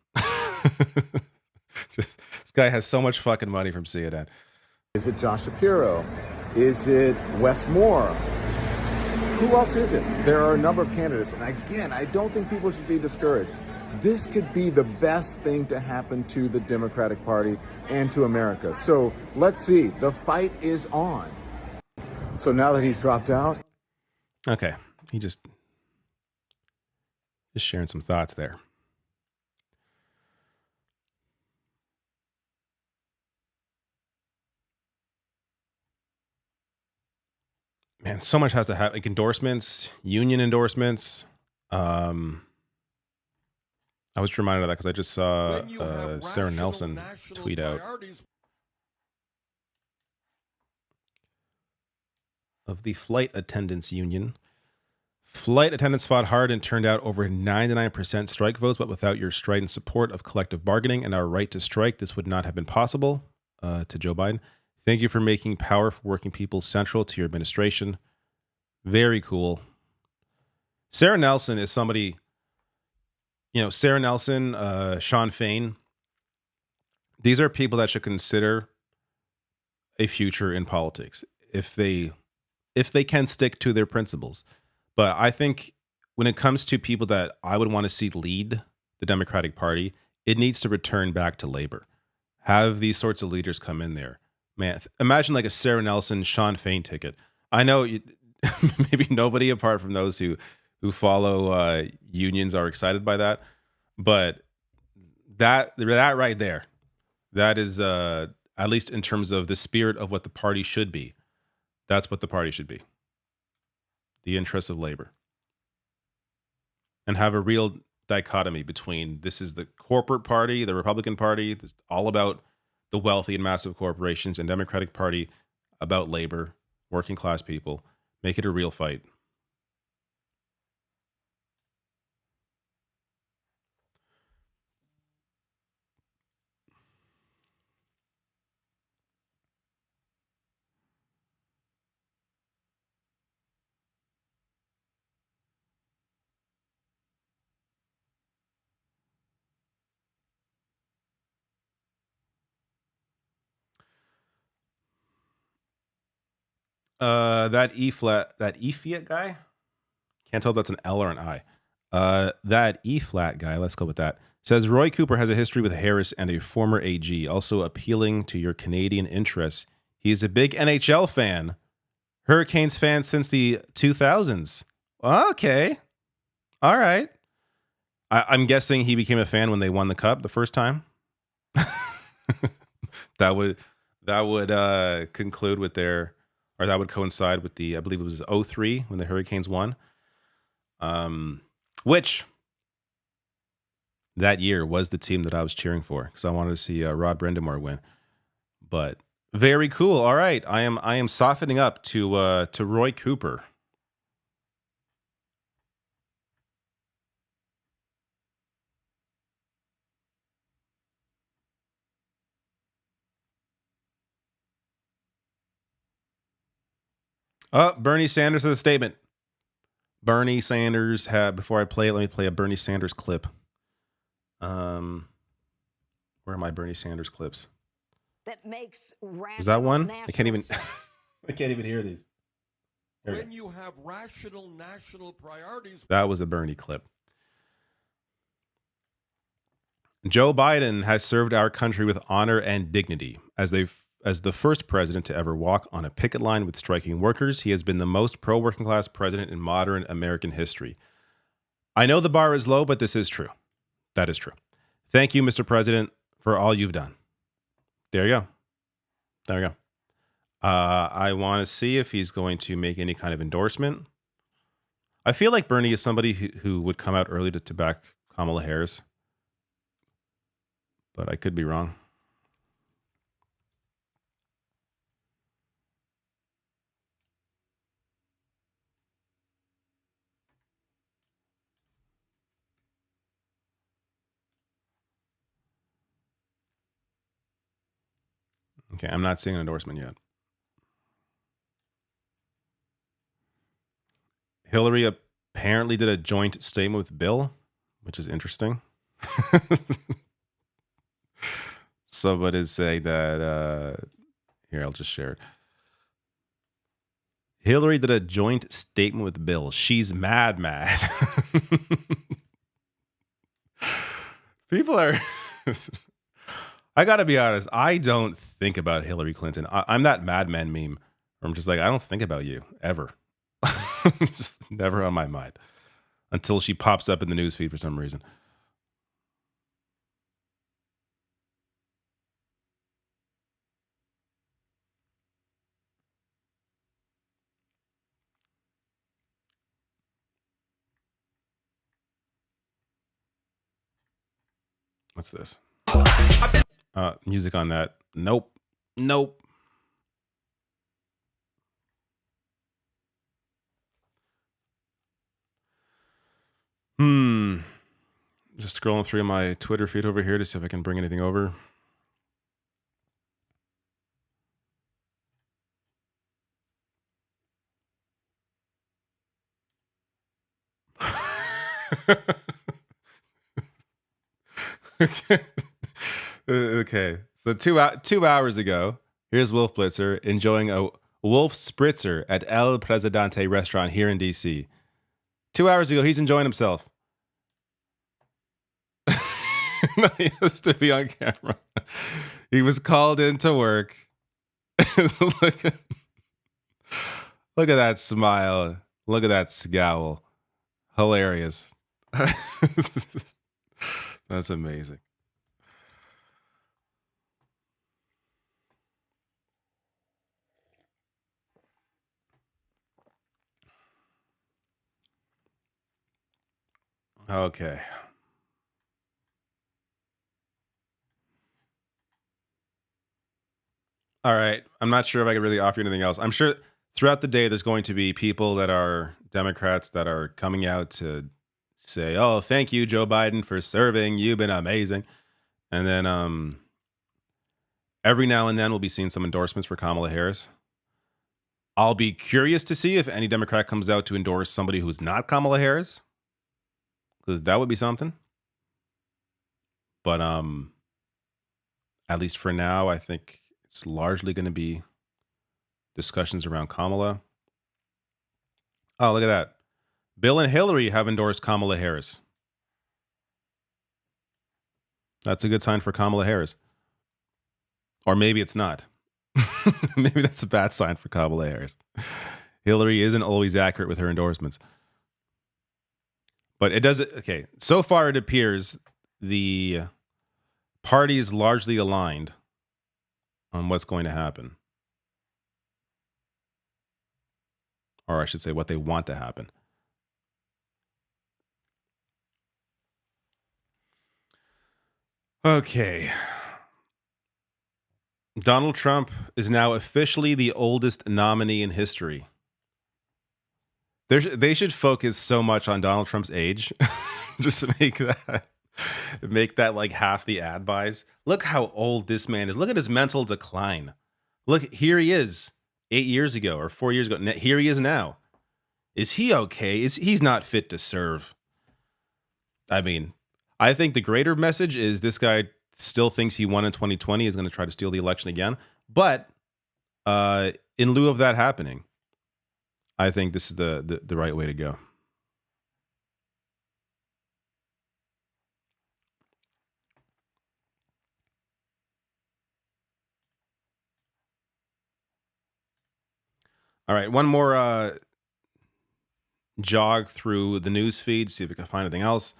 This guy has so much fucking money from CNN. Is it Josh Shapiro? Is it Wes Moore? Who else is it? There are a number of candidates. And again, I don't think people should be discouraged. This could be the best thing to happen to the Democratic Party and to America. So let's see. The fight is on. So now that he's dropped out. Okay. He just sharing some thoughts there. Man, so much has to happen. Like endorsements, union endorsements. I was reminded of that because I just saw Sarah Nelson tweet out of the flight attendants union. Flight attendants fought hard and turned out over 99% strike votes, but without your strident support of collective bargaining and our right to strike, this would not have been possible. To Joe Biden. Thank you for making power for working people central to your administration. Very cool. Sarah Nelson is somebody, Sarah Nelson, Sean Fain. These are people that should consider a future in politics if they can stick to their principles. But I think when it comes to people that I would want to see lead the Democratic Party, it needs to return back to labor. Have these sorts of leaders come in there. Man, imagine like a Sarah Nelson, Sean Fain ticket. I know maybe nobody apart from those who follow unions are excited by that, but that right there, that is at least in terms of the spirit of what the party should be. That's what the party should be. The interests of labor. And have a real dichotomy between this is the corporate party, the Republican Party, all about the wealthy and massive corporations, and Democratic Party about labor, working class people. Make it a real fight. That E flat guy. Can't tell if that's an L or an I. That E flat guy. Let's go with that. Says Roy Cooper has a history with Harris and a former AG, also appealing to your Canadian interests. He's a big NHL fan, Hurricanes fan since the 2000s. Okay, all right. I'm guessing he became a fan when they won the cup the first time. that would conclude with their. Or that would coincide with the, I believe it was 2003 when the Hurricanes won. Which that year was the team that I was cheering for because I wanted to see Rod Brindamore win. But very cool. All right, I am softening up to Roy Cooper. Oh, Bernie Sanders has a statement. Bernie Sanders had, before I play it, let me play a Bernie Sanders clip. Where are my Bernie Sanders clips? That makes is that one? I can't even I can't even hear these. When you have rational national priorities. That was a Bernie clip. Joe Biden has served our country with honor and dignity as they as the first president to ever walk on a picket line with striking workers. He has been the most pro-working class president in modern American history. I know the bar is low, but this is true. That is true. Thank you, Mr. President, for all you've done. There you go. There you go. I want to see if he's going to make any kind of endorsement. I feel like Bernie is somebody who would come out early to back Kamala Harris, but I could be wrong. Okay, I'm not seeing an endorsement yet. Hillary apparently did a joint statement with Bill, which is interesting. Somebody saying that, here, I'll just share it. Hillary did a joint statement with Bill. She's mad. People are... I gotta be honest, I don't think about Hillary Clinton. I'm that madman meme where I'm just like, I don't think about you, ever. It's just never on my mind. Until she pops up in the newsfeed for some reason. What's this? Music on that. Nope. Just scrolling through my Twitter feed over here to see if I can bring anything over. Okay. So 2 hours ago, here's Wolf Blitzer enjoying a Wolf Spritzer at El Presidente restaurant here in DC. 2 hours ago, he's enjoying himself. No, he has to be on camera. He was called into work. Look at that smile. Look at that scowl. Hilarious. That's amazing. Okay. All right. I'm not sure if I could really offer you anything else. I'm sure throughout the day there's going to be people that are Democrats that are coming out to say, "Oh, thank you, Joe Biden, for serving. You've been amazing." And then every now and then we'll be seeing some endorsements for Kamala Harris. I'll be curious to see if any Democrat comes out to endorse somebody who's not Kamala Harris, because that would be something. But at least for now, I think it's largely going to be discussions around Kamala. Oh, look at that. Bill and Hillary have endorsed Kamala Harris. That's a good sign for Kamala Harris. Or maybe it's not. Maybe that's a bad sign for Kamala Harris. Hillary isn't always accurate with her endorsements. But it does. Okay. So far, it appears the party is largely aligned on what's going to happen. Or I should say what they want to happen. Okay. Donald Trump is now officially the oldest nominee in history. They should focus so much on Donald Trump's age. Just make that like half the ad buys. Look how old this man is. Look at his mental decline. Look, here he is 8 years ago or 4 years ago. Here he is now. Is he okay? He's not fit to serve? I mean, I think the greater message is this guy still thinks he won in 2020, is going to try to steal the election again. But in lieu of that happening, I think this is the right way to go. All right, one more jog through the news feed, see if we can find anything else.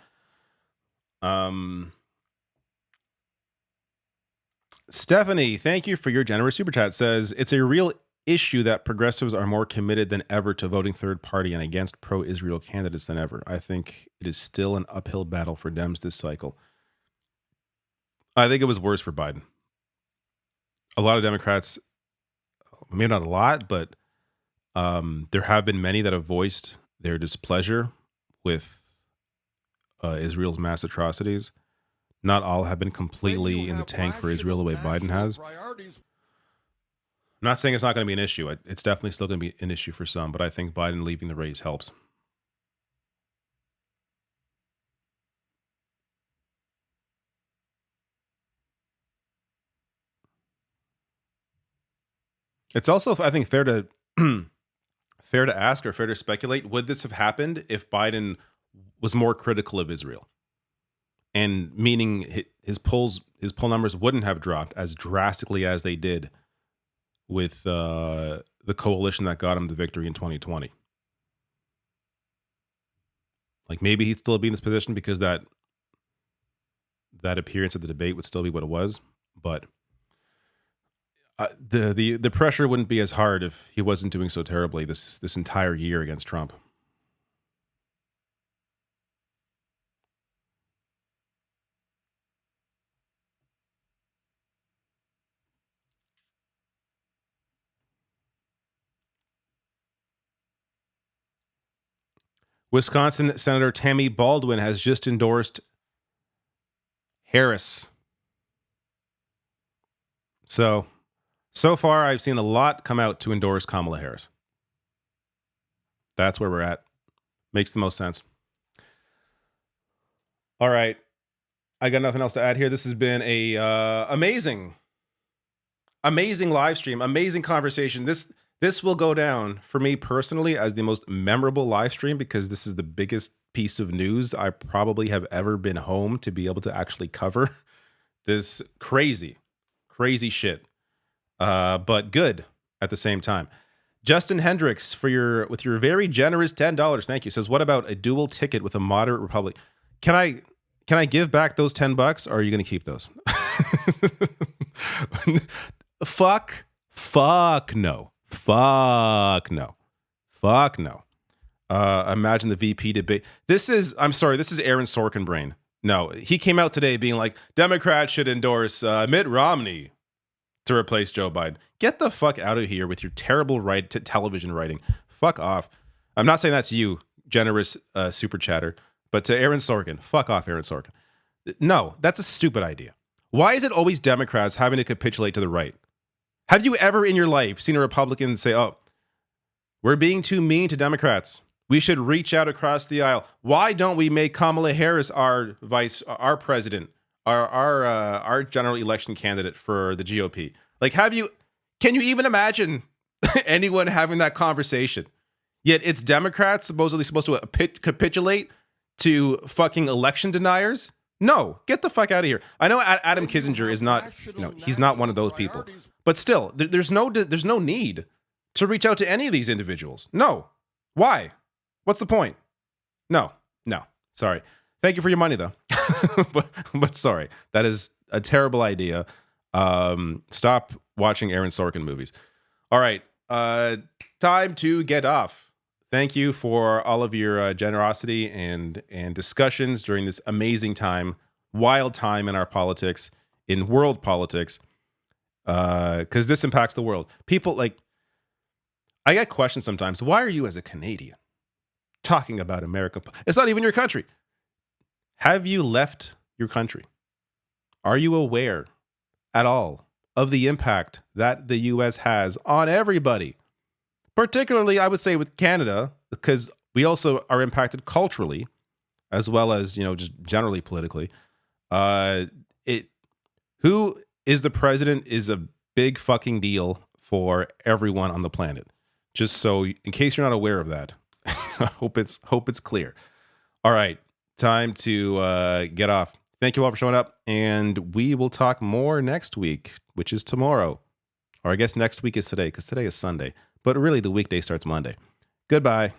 Stephanie, thank you for your generous super chat. Says it's a real issue that progressives are more committed than ever to voting third party and against pro-Israel candidates than ever. I think it is still an uphill battle for Dems this cycle. I think it was worse for Biden. A lot of Democrats, maybe not a lot, but there have been many that have voiced their displeasure with Israel's mass atrocities. Not all have been completely in the tank for Israel the way Biden has. I'm not saying it's not going to be an issue. It's definitely still going to be an issue for some, but I think Biden leaving the race helps. It's also, I think, fair to ask or fair to speculate, would this have happened if Biden was more critical of Israel? And meaning his poll numbers wouldn't have dropped as drastically as they did with the coalition that got him the victory in 2020. Like maybe he'd still be in this position because that appearance at the debate would still be what it was, but the pressure wouldn't be as hard if he wasn't doing so terribly this entire year against Trump. Wisconsin Senator Tammy Baldwin has just endorsed Harris. So far, I've seen a lot come out to endorse Kamala Harris. That's where we're at. Makes the most sense. All right. I got nothing else to add here. This has been a amazing live stream, amazing conversation. This will go down for me personally as the most memorable live stream because this is the biggest piece of news I probably have ever been home to be able to actually cover. This crazy shit, but good at the same time. Justin Hendricks with your very generous $10. Thank you. Says, what about a dual ticket with a moderate Republic? Can I give back those $10 or are you going to keep those? Fuck no. Imagine the VP debate. This is Aaron Sorkin brain. No, he came out today being like, Democrats should endorse Mitt Romney to replace Joe Biden. Get the fuck out of here with your terrible television writing. Fuck off. I'm not saying that's you, generous super chatter, but to Aaron Sorkin, fuck off, Aaron Sorkin. No, that's a stupid idea. Why is it always Democrats having to capitulate to the right? Have you ever in your life seen a Republican say, oh, we're being too mean to Democrats. We should reach out across the aisle. Why don't we make Kamala Harris our president, our general election candidate for the GOP? Like, can you even imagine anyone having that conversation? Yet it's Democrats supposedly supposed to capitulate to fucking election deniers? No, get the fuck out of here. I know Adam Kinzinger is not, he's not one of those people. But still, there's no need to reach out to any of these individuals. No. Why? What's the point? No. Sorry. Thank you for your money, though. but sorry. That is a terrible idea. Stop watching Aaron Sorkin movies. All right. Time to get off. Thank you for all of your generosity and discussions during this amazing time, wild time in our politics, in world politics. Because this impacts the world. People I get questions sometimes. Why are you as a Canadian talking about America? It's not even your country. Have you left your country? Are you aware at all of the impact that the U.S. has on everybody? Particularly, I would say with Canada, because we also are impacted culturally, as well as, just generally politically. Who is the president is a big fucking deal for everyone on the planet. Just so, in case you're not aware of that, I hope it's clear. All right, time to get off. Thank you all for showing up, and we will talk more next week, which is tomorrow. Or I guess next week is today, because today is Sunday. But really, the weekday starts Monday. Goodbye.